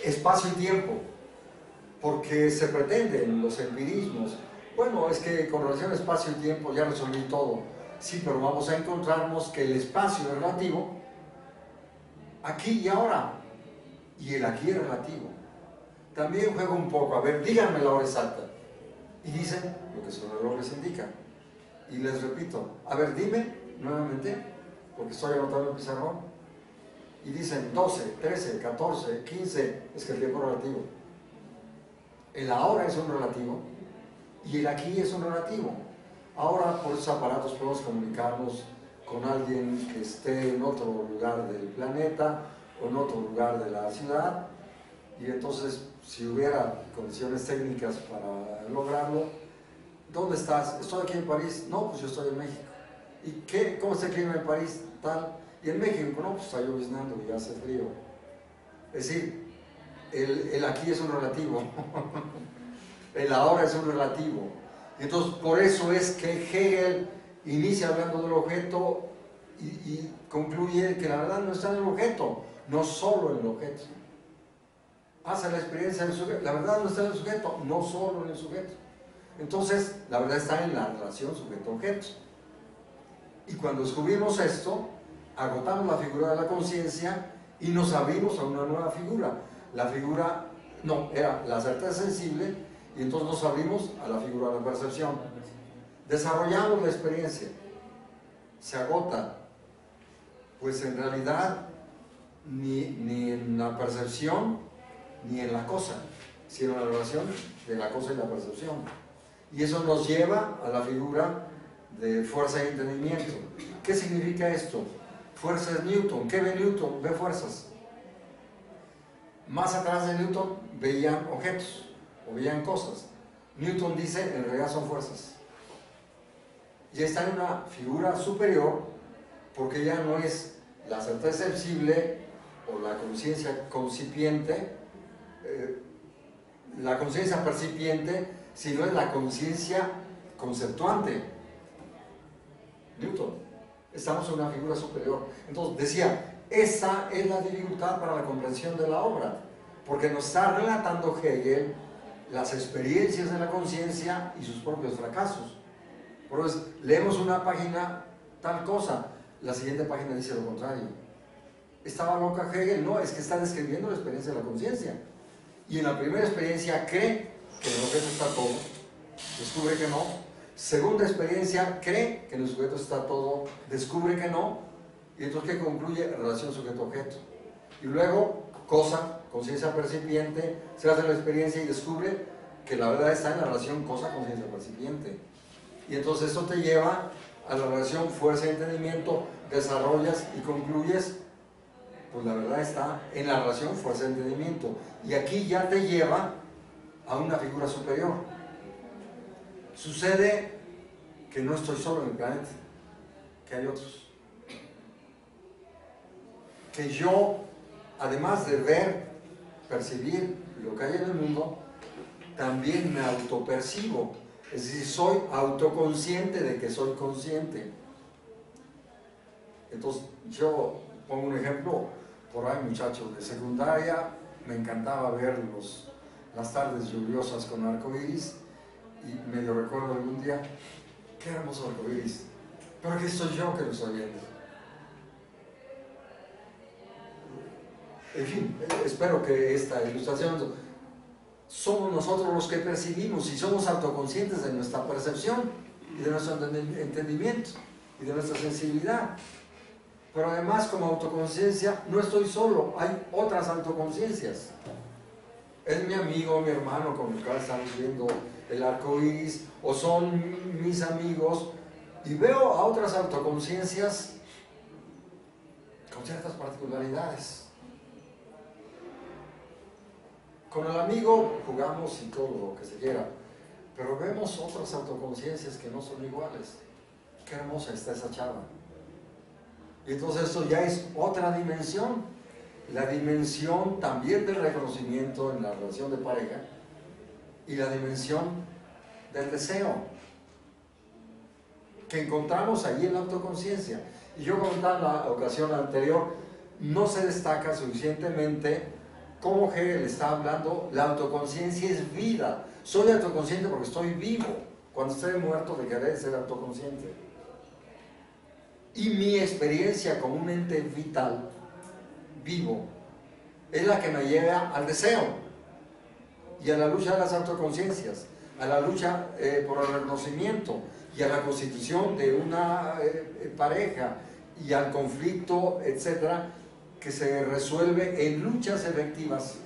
espacio y tiempo, porque se pretende en los empirismos, bueno, es que con relación a espacio y tiempo ya resolví todo. Sí, pero vamos a encontrarnos que el espacio es relativo, aquí y ahora, y el aquí es relativo. También juego un poco, a ver, díganme la hora exacta. Y dicen lo que su reloj les indica. Y les repito, a ver, dime nuevamente, porque estoy anotando el pizarrón. Y dicen 12, 13, 14, 15, es que el tiempo es relativo. El ahora es un relativo y el aquí es un relativo. Ahora por esos aparatos podemos comunicarnos con alguien que esté en otro lugar del planeta o en otro lugar de la ciudad, y entonces si hubiera condiciones técnicas para lograrlo, ¿dónde estás? Estoy aquí en París. No, pues yo estoy en México. ¿Y qué? ¿Cómo está el clima en París? Tal. Y en México, no, pues está lloviznando y hace frío. Es decir, el aquí es un relativo, el ahora es un relativo. Entonces, por eso es que Hegel inicia hablando del objeto y concluye que la verdad no está en el objeto, no solo en el objeto. hace la experiencia del sujeto. La verdad no está en el sujeto, no solo en el sujeto. Entonces, la verdad está en la relación sujeto-objeto. Y cuando descubrimos esto, agotamos la figura de la conciencia y nos abrimos a una nueva figura. La figura, no, era la certeza sensible, y entonces nos abrimos a la figura de la percepción. Desarrollamos la experiencia. Se agota. Pues en realidad, ni en la percepción, ni en la cosa, sino en la relación de la cosa y la percepción. Y eso nos lleva a la figura de fuerza y entendimiento. ¿Qué significa esto? Fuerza es Newton. ¿Qué ve Newton? Ve fuerzas. Más atrás de Newton veían objetos o veían cosas. Newton dice, en realidad son fuerzas. Y está en una figura superior porque ya no es la certeza sensible o la conciencia concipiente, la conciencia percipiente, sino es la conciencia conceptuante. Newton. Estamos en una figura superior. Entonces decía, esa es la dificultad para la comprensión de la obra, porque nos está relatando Hegel las experiencias de la conciencia y sus propios fracasos. Por eso leemos una página tal cosa, la siguiente página dice lo contrario. ¿Estaba loca Hegel? No, es que está describiendo la experiencia de la conciencia. Y en la primera experiencia cree que en el objeto está todo, descubre que no. Segunda experiencia cree que en el sujeto está todo, descubre que no. Y entonces, ¿qué concluye? Relación sujeto-objeto. Y luego, cosa, conciencia percipiente, se hace la experiencia y descubre que la verdad está en la relación cosa-conciencia percipiente. Y entonces eso te lleva a la relación fuerza-entendimiento, desarrollas y concluyes, pues la verdad está en la relación fuerza-entendimiento. Y aquí ya te lleva a una figura superior. Sucede que no estoy solo en el planeta, que hay otros. Que yo, además de ver, percibir lo que hay en el mundo, también me autopercibo. Es decir, soy autoconsciente de que soy consciente. Entonces, yo pongo un ejemplo, por ahí muchachos de secundaria, me encantaba ver las tardes lluviosas con arcoíris, y medio recuerdo algún día, qué hermoso arcoíris, pero aquí soy yo que lo estoy viendo. En fin, espero que esta ilustración, somos nosotros los que percibimos y somos autoconscientes de nuestra percepción y de nuestro entendimiento y de nuestra sensibilidad. Pero además, como autoconciencia, no estoy solo, hay otras autoconciencias. Es mi amigo, mi hermano con el cual estamos viendo el arco iris, o son mis amigos, y veo a otras autoconciencias con ciertas particularidades. Con el amigo jugamos y todo lo que se quiera, pero vemos otras autoconciencias que no son iguales. Qué hermosa está esa chava. Y entonces esto ya es otra dimensión, la dimensión también del reconocimiento en la relación de pareja y la dimensión del deseo que encontramos allí en la autoconciencia. Y yo comentaba en la ocasión anterior, no se destaca suficientemente cómo Hegel está hablando, la autoconciencia es vida. Soy autoconsciente porque estoy vivo. Cuando esté muerto dejaré de ser autoconsciente. Y mi experiencia como un ente vital, vivo, es la que me lleva al deseo y a la lucha de las autoconciencias, a la lucha por el reconocimiento y a la constitución de una pareja y al conflicto, etcétera, que se resuelve en luchas efectivas.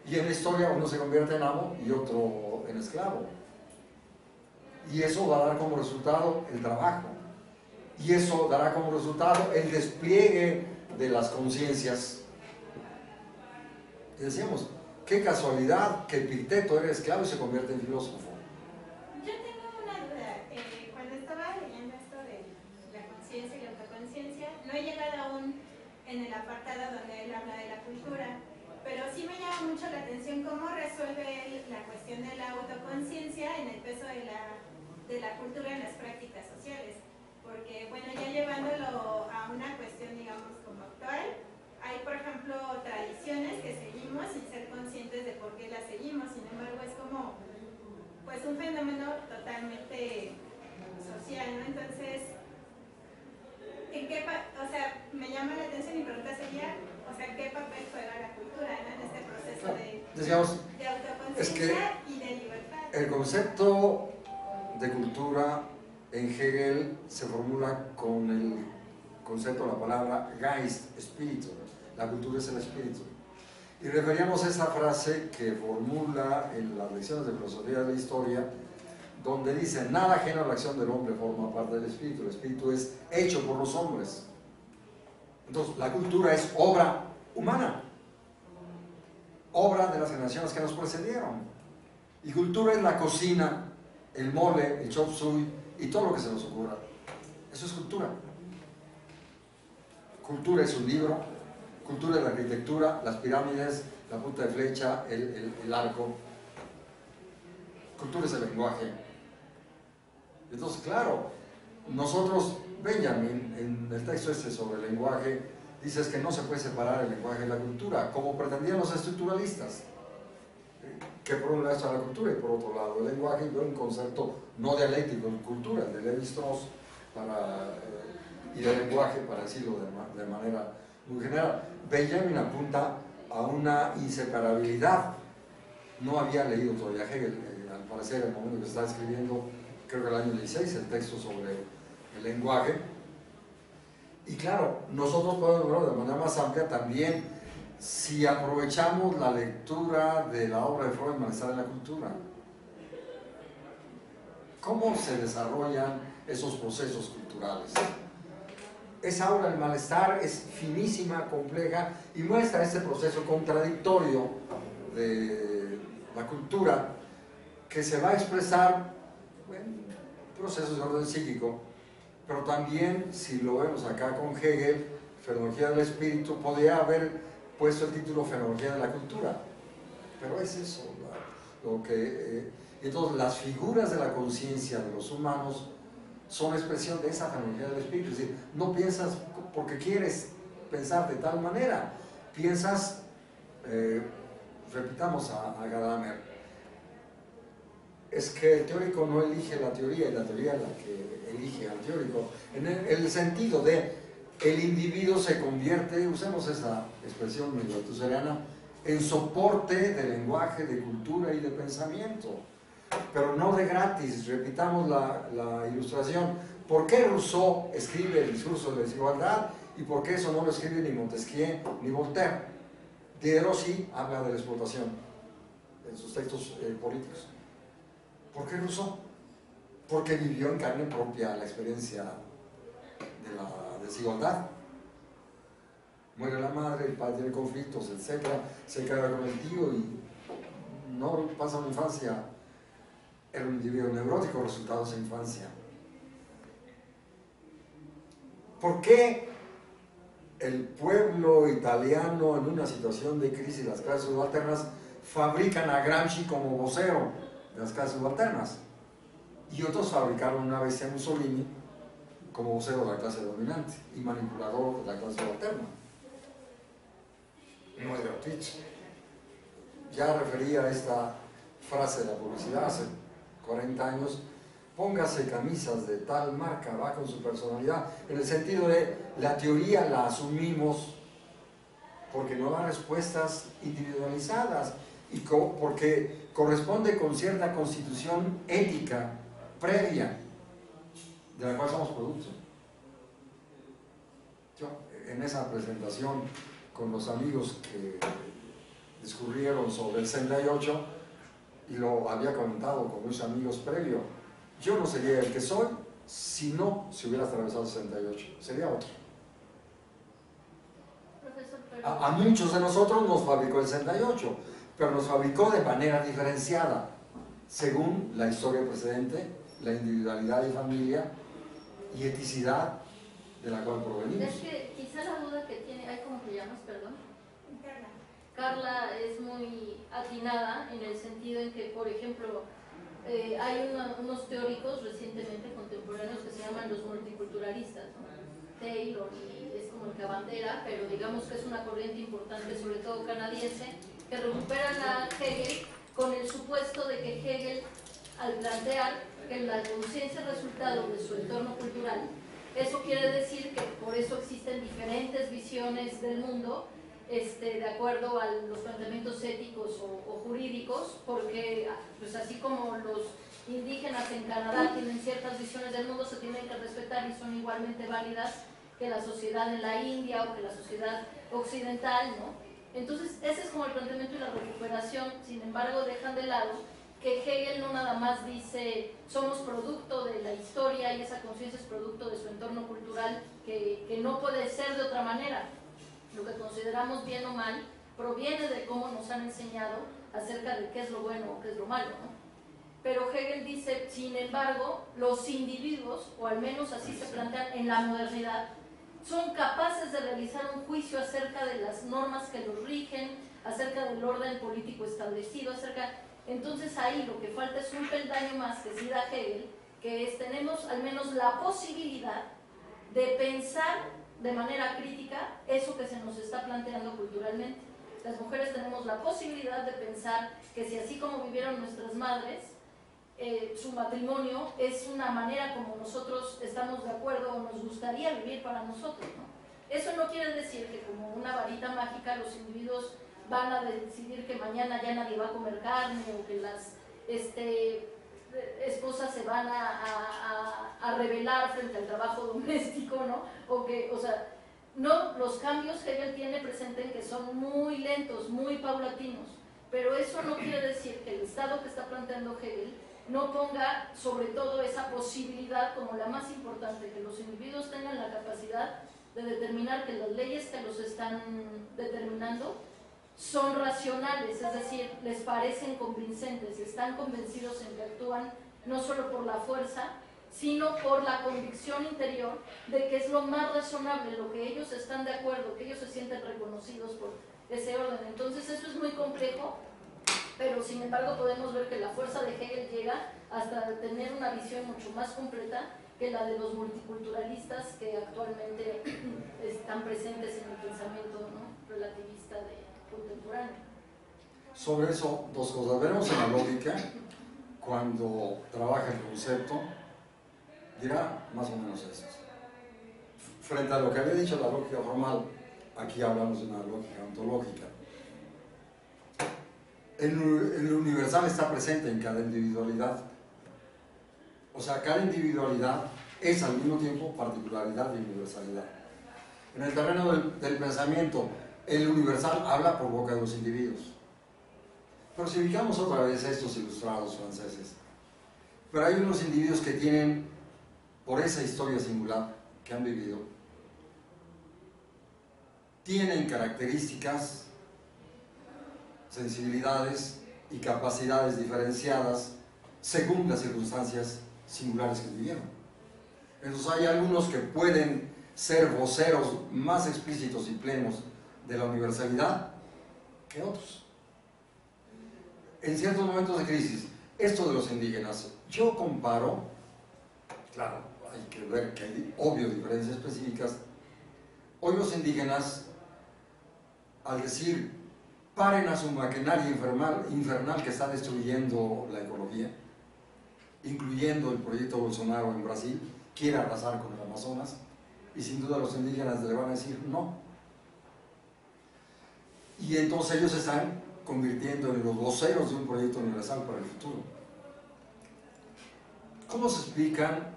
Y en la historia uno se convierte en amo y otro en esclavo. Y eso va a dar como resultado el trabajo. Y eso dará como resultado el despliegue de las conciencias. Y decíamos, qué casualidad que Epicteto era esclavo y se convierte en filósofo. Yo tengo una duda. Cuando estaba leyendo esto de la conciencia y la autoconciencia, no he llegado aún en el apartado donde él habla de la cultura, pero sí me llama mucho la atención cómo resuelve él la cuestión de la autoconciencia en el peso de la cultura en las prácticas sociales. Porque, bueno, ya llevándolo a una cuestión, digamos, como actual, hay, por ejemplo, tradiciones que seguimos sin ser un fenómeno totalmente social, ¿no? Entonces, o sea, me llama la atención, mi pregunta sería, o sea, ¿qué papel juega la cultura, ¿no? En este proceso de autoconciencia y de libertad? El concepto de cultura en Hegel se formula con el concepto, la palabra Geist, espíritu. La cultura es el espíritu. Y referíamos a esa frase que formula en las lecciones de filosofía de la historia, donde dice: nada ajeno a la acción del hombre forma parte del espíritu. El espíritu es hecho por los hombres. Entonces, la cultura es obra humana, obra de las generaciones que nos precedieron. Y cultura es la cocina, el mole, el chop suey y todo lo que se nos ocurra. Eso es cultura. Cultura es un libro, cultura es la arquitectura, las pirámides, la punta de flecha, el arco. Cultura es el lenguaje. Entonces, claro, nosotros, Benjamin, en el texto este sobre el lenguaje, dices que no se puede separar el lenguaje de la cultura, como pretendían los estructuralistas, que por un lado está la cultura y por otro lado el lenguaje, y un concepto no dialéctico de cultura, el de Levi-Strauss, y de lenguaje, para decirlo de manera muy general. Benjamin apunta a una inseparabilidad. No había leído todavía Hegel, al parecer, en el momento que se está escribiendo, creo que el año 16, el texto sobre el lenguaje. Y claro, nosotros podemos verlo de manera más amplia también si aprovechamos la lectura de la obra de Freud, Malestar en la cultura. ¿Cómo se desarrollan esos procesos culturales? Esa obra del malestar es finísima, compleja, y muestra este proceso contradictorio de la cultura que se va a expresar en procesos de orden psíquico, pero también, si lo vemos acá con Hegel, Fenomenología del Espíritu, podría haber puesto el título Fenomenología de la Cultura, pero es eso lo que... entonces, las figuras de la conciencia de los humanos son expresión de esa fenomenología del espíritu. Es decir, no piensas porque quieres pensar de tal manera, piensas, repitamos a Gadamer, es que el teórico no elige la teoría, y la teoría es la que elige al teórico, en el sentido de el individuo se convierte, usemos esa expresión medio tuseriana, en soporte de lenguaje, de cultura y de pensamiento, pero no de gratis. Repitamos la ilustración. ¿Por qué Rousseau escribe el discurso de la desigualdad y por qué eso no lo escribe ni Montesquieu ni Voltaire? Diderot sí habla de la explotación en sus textos políticos. ¿Por qué Rousseau? Porque vivió en carne propia la experiencia de la desigualdad. Muere la madre, el padre tiene conflictos, etc. Se queda con el tío y no pasa una infancia. Era un individuo neurótico, resultado de esa infancia. ¿Por qué el pueblo italiano, en una situación de crisis, las clases subalternas, fabrican a Gramsci como vocero de las clases subalternas? Y otros fabricaron una vez a Mussolini como vocero de la clase dominante y manipulador de la clase subalterna. No es gratuito. Ya refería a esta frase de la publicidad hace 40 años: póngase camisas de tal marca, va con su personalidad, en el sentido de la teoría la asumimos porque no da respuestas individualizadas y porque corresponde con cierta constitución ética previa de la cual somos producto. Yo, en esa presentación con los amigos que discurrieron sobre el 68, y lo había comentado con mis amigos previo, yo no sería el que soy si no se hubiera atravesado el 68, sería otro. A muchos de nosotros nos fabricó el 68, pero nos fabricó de manera diferenciada, según la historia precedente, la individualidad y familia y eticidad de la cual provenimos. Es que quizá la duda que tiene, ¿cómo te llamas, perdón? Carla es muy atinada en el sentido en que, por ejemplo, hay unos teóricos recientemente contemporáneos que se llaman los multiculturalistas, ¿no? Taylor, y es como el que abandera, pero digamos que es una corriente importante, sobre todo canadiense, que recuperan a Hegel con el supuesto de que Hegel al plantear que la conciencia es resultado de su entorno cultural. Eso quiere decir que por eso existen diferentes visiones del mundo, de acuerdo a los planteamientos éticos o jurídicos, porque pues así como los indígenas en Canadá tienen ciertas visiones del mundo, se tienen que respetar y son igualmente válidas que la sociedad en la India o que la sociedad occidental, ¿no? Entonces ese es como el planteamiento y la recuperación. Sin embargo, dejan de lado que Hegel no nada más dice somos producto de la historia y esa conciencia es producto de su entorno cultural, que no puede ser de otra manera. Lo que consideramos bien o mal proviene de cómo nos han enseñado acerca de qué es lo bueno o qué es lo malo, ¿no? Pero Hegel dice, sin embargo, los individuos, o al menos así se plantean en la modernidad, son capaces de realizar un juicio acerca de las normas que los rigen, acerca del orden político establecido, Entonces ahí lo que falta es un peldaño más que sí da Hegel, que es tenemos al menos la posibilidad de pensar de manera crítica eso que se nos está planteando culturalmente. Las mujeres tenemos la posibilidad de pensar que si así como vivieron nuestras madres, su matrimonio es una manera como nosotros estamos de acuerdo o nos gustaría vivir para nosotros, ¿no? Eso no quiere decir que como una varita mágica los individuos van a decidir que mañana ya nadie va a comer carne o que las esposas se van a rebelar frente al trabajo doméstico, ¿no? No, los cambios que Hegel tiene presente en que son muy lentos, muy paulatinos, pero eso no quiere decir que el Estado que está planteando Hegel no ponga sobre todo esa posibilidad como la más importante, que los individuos tengan la capacidad de determinar que las leyes que los están determinando son racionales, es decir, les parecen convincentes, están convencidos en que actúan no solo por la fuerza, sino por la convicción interior de que es lo más razonable, lo que ellos están de acuerdo, que ellos se sienten reconocidos por ese orden. Entonces eso es muy complejo, pero sin embargo podemos ver que la fuerza de Hegel llega hasta tener una visión mucho más completa que la de los multiculturalistas que actualmente están presentes en el pensamiento, ¿no?, relativista contemporáneo. Sobre eso, dos cosas. Veremos en la lógica, cuando trabaja el concepto, dirá más o menos esto. Frente a lo que había dicho la lógica formal, aquí hablamos de una lógica ontológica. El universal está presente en cada individualidad. O sea, cada individualidad es al mismo tiempo particularidad y universalidad. En el terreno del pensamiento, el universal habla por boca de los individuos. Pero si ubicamos otra vez a estos ilustrados franceses, pero hay unos individuos que tienen, por esa historia singular que han vivido, tienen características, sensibilidades y capacidades diferenciadas según las circunstancias singulares que vivieron. Entonces hay algunos que pueden ser voceros más explícitos y plenos de la universalidad que otros. En ciertos momentos de crisis, esto de los indígenas, yo comparo, claro, hay que ver que hay obvio diferencias específicas. Hoy los indígenas, al decir paren a su maquinaria infernal que está destruyendo la ecología, incluyendo el proyecto Bolsonaro en Brasil, quiere arrasar con el Amazonas, y sin duda los indígenas le van a decir no. Y entonces ellos se están convirtiendo en los voceros de un proyecto universal para el futuro. ¿Cómo se explican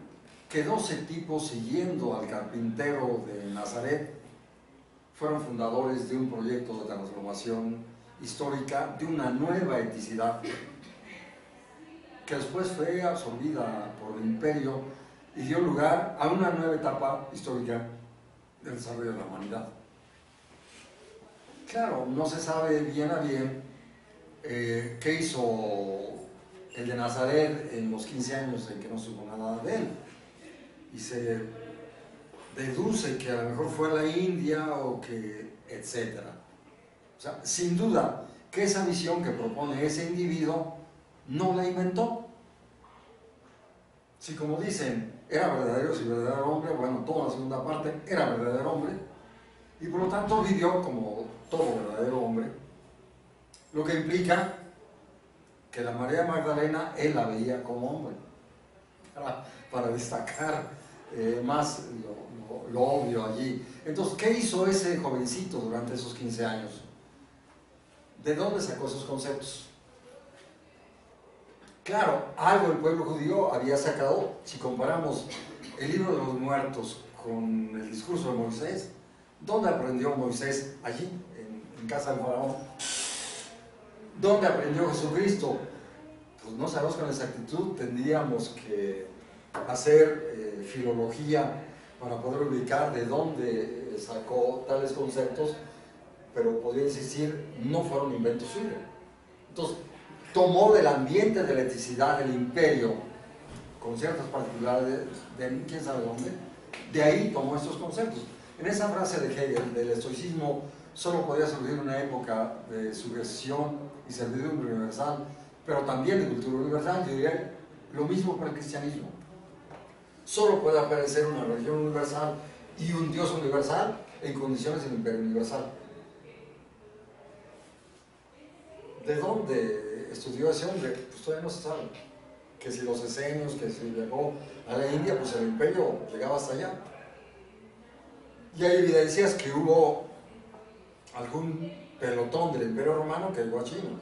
que 12 tipos siguiendo al carpintero de Nazaret fueron fundadores de un proyecto de transformación histórica de una nueva eticidad que después fue absorbida por el imperio y dio lugar a una nueva etapa histórica del desarrollo de la humanidad? Claro, no se sabe bien a bien qué hizo el de Nazaret en los 15 años en que no supo nada de él, y se deduce que a lo mejor fue a la India o que etcétera. O sea, sin duda que esa visión que propone ese individuo no la inventó. Si, como dicen, era verdadero, si verdadero hombre, bueno, toda la segunda parte era verdadero hombre, y por lo tanto vivió como todo verdadero hombre, lo que implica que la María Magdalena él la veía como hombre, para destacar más lo obvio allí. Entonces, ¿qué hizo ese jovencito durante esos 15 años? ¿De dónde sacó esos conceptos? Claro, algo el pueblo judío había sacado. Si comparamos el libro de los muertos con el discurso de Moisés, ¿dónde aprendió Moisés? Allí, en casa del faraón. ¿Dónde aprendió Jesucristo? Pues no sabemos con exactitud, tendríamos que hacer filología para poder ubicar de dónde sacó tales conceptos, pero podría insistir, no fueron inventos suyos. Entonces, tomó del ambiente de laicidad del imperio, con ciertas particularidades de quién sabe dónde, de ahí tomó estos conceptos. En esa frase de Hegel, del estoicismo, solo podía surgir una época de sugestión y servidumbre universal, pero también de cultura universal. Yo diría lo mismo para el cristianismo. Solo puede aparecer una religión universal y un Dios universal en condiciones del imperio universal. ¿De dónde estudió ese hombre? Pues todavía no se sabe. Que si los esenios, que si llegó a la India, pues el imperio llegaba hasta allá. Y hay evidencias que hubo algún pelotón del imperio romano que llegó a China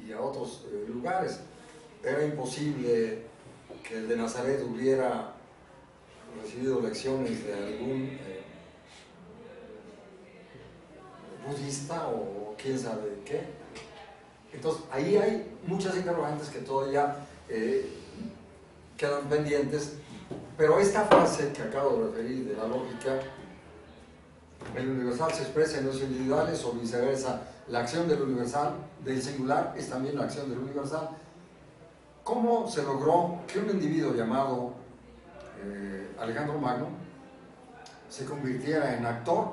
y a otros lugares. Era imposible que el de Nazaret hubiera recibido lecciones de algún budista o quién sabe qué. Entonces ahí hay muchas interrogantes que todavía quedan pendientes, pero esta frase que acabo de referir de la lógica, el universal se expresa en los individuales o viceversa, la acción del universal, del singular, es también la acción del universal. ¿Cómo se logró que un individuo llamado Alejandro Magno se convirtiera en actor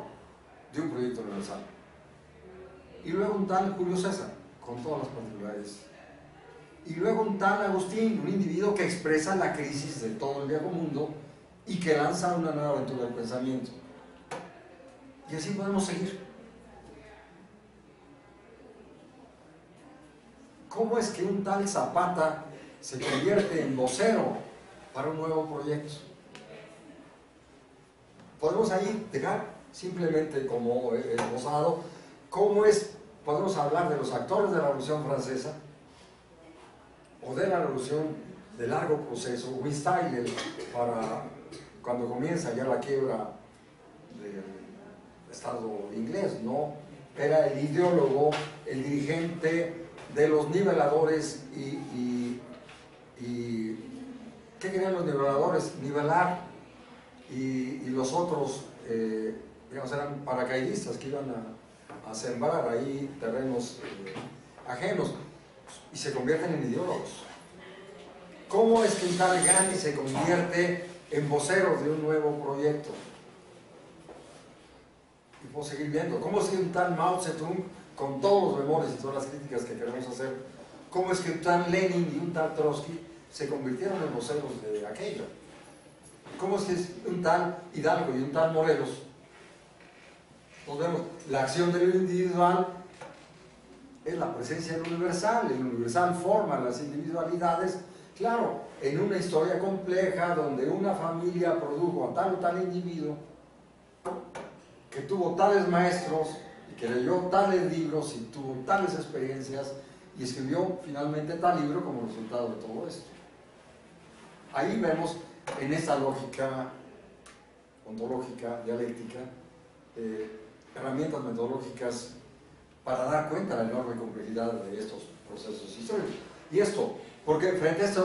de un proyecto universal? Y luego un tal Julio César, con todas las particularidades. Y luego un tal Agustín, un individuo que expresa la crisis de todo el viejo mundo y que lanza una nueva aventura del pensamiento. Y así podemos seguir. ¿Cómo es que un tal Zapata se convierte en vocero para un nuevo proyecto? Podemos ahí dejar simplemente como esbozado cómo es, podemos hablar de los actores de la Revolución Francesa o de la Revolución de largo proceso, Winstyle, para cuando comienza ya la quiebra del Estado inglés, ¿no? Era el ideólogo, el dirigente de los niveladores y ¿qué querían los niveladores? Nivelar, y los otros, digamos, eran paracaidistas que iban a sembrar ahí terrenos ajenos y se convierten en ideólogos. ¿Cómo es que un tal Gandhi se convierte en vocero de un nuevo proyecto? Y puedo seguir viendo. ¿Cómo es que un tal Mao Zedong, con todos los memorias y todas las críticas que queremos hacer, cómo es que un tal Lenin y un tal Trotsky se convirtieron en voceros de aquello? ¿Cómo es que un tal Hidalgo y un tal Morelos? Nos vemos, la acción del individual es la presencia del universal, el universal forma las individualidades, claro, en una historia compleja donde una familia produjo a tal o tal individuo que tuvo tales maestros y que leyó tales libros y tuvo tales experiencias y escribió finalmente tal libro como resultado de todo esto. Ahí vemos en esta lógica ontológica, dialéctica, herramientas metodológicas para dar cuenta de la enorme complejidad de estos procesos históricos. Y esto, porque frente a este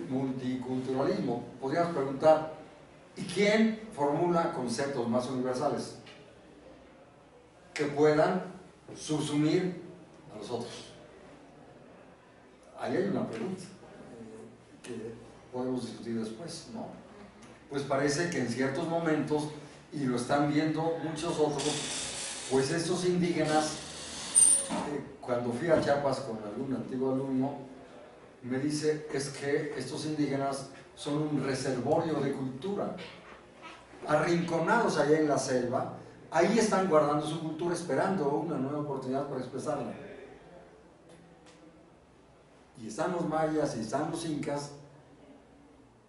multiculturalismo, podríamos preguntar, ¿y quién formula conceptos más universales que puedan subsumir a los otros? Ahí hay una pregunta que podemos discutir después, ¿no? Pues parece que en ciertos momentos, y lo están viendo muchos otros, pues estos indígenas, cuando fui a Chiapas con algún antiguo alumno, me dice, es que estos indígenas son un reservorio de cultura, arrinconados allá en la selva, ahí están guardando su cultura, esperando una nueva oportunidad para expresarla. y están los mayas y están los incas,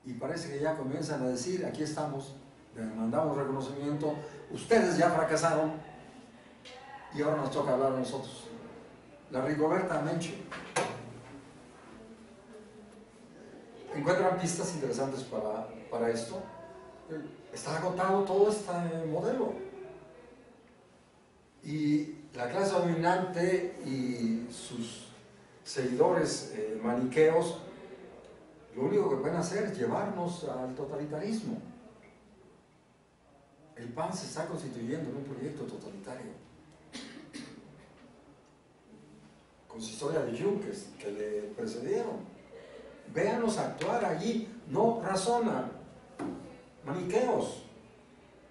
y parece que ya comienzan a decir, aquí estamos, les mandamos reconocimiento, ustedes ya fracasaron y ahora nos toca hablar a nosotros. La Rigoberta Menchú. ¿Encuentran pistas interesantes para esto? Está agotado todo este modelo. Y la clase dominante y sus seguidores maniqueos, lo único que pueden hacer es llevarnos al totalitarismo. El PAN se está constituyendo en un proyecto totalitario. Con su historia de yunques que le precedieron. Véanlos actuar allí, no razonan. Maniqueos.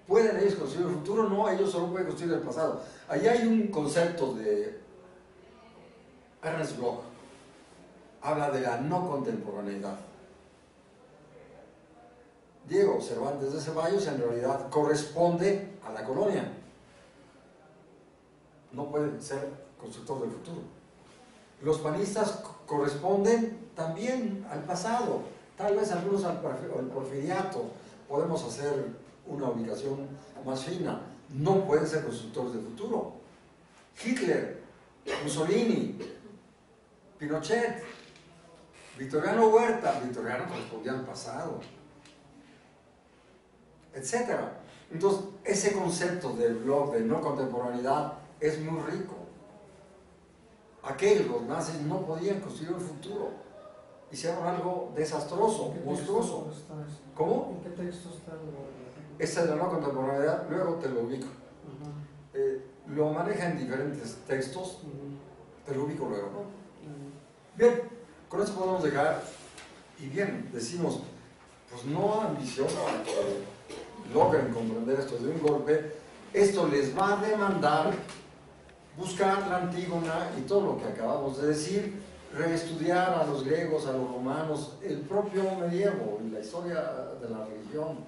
¿Pueden ellos construir el futuro? No, ellos solo pueden construir el pasado. Allí hay un concepto de Ernest Bloch. Habla de la no contemporaneidad. Diego Cervantes de Ceballos en realidad corresponde a la colonia. No puede ser constructor del futuro. Los panistas corresponden también al pasado, tal vez algunos al porfiriato. Podemos hacer una ubicación más fina. No pueden ser constructores del futuro. Hitler, Mussolini, Pinochet, Victoriano Huerta, Victoriano correspondía al pasado, etc. Entonces, ese concepto del Bloch de no contemporaneidad es muy rico. Los nazis no podían construir el futuro. Hicieron algo desastroso, monstruoso. ¿Cómo? ¿En qué texto está? Esta de la no contemporaneidad, luego te lo ubico. Lo maneja en diferentes textos, te lo ubico luego, ¿no? Bien, con eso podemos dejar, y bien, decimos, pues no ambicionan que logren comprender esto de un golpe, esto les va a demandar buscar la Antígona y todo lo que acabamos de decir, reestudiar a los griegos, a los romanos, el propio medievo y la historia de la religión,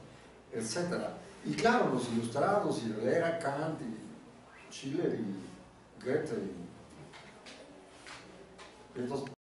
etc. Y claro, los ilustrados, y leer a Kant, y Schiller, y Goethe, y entonces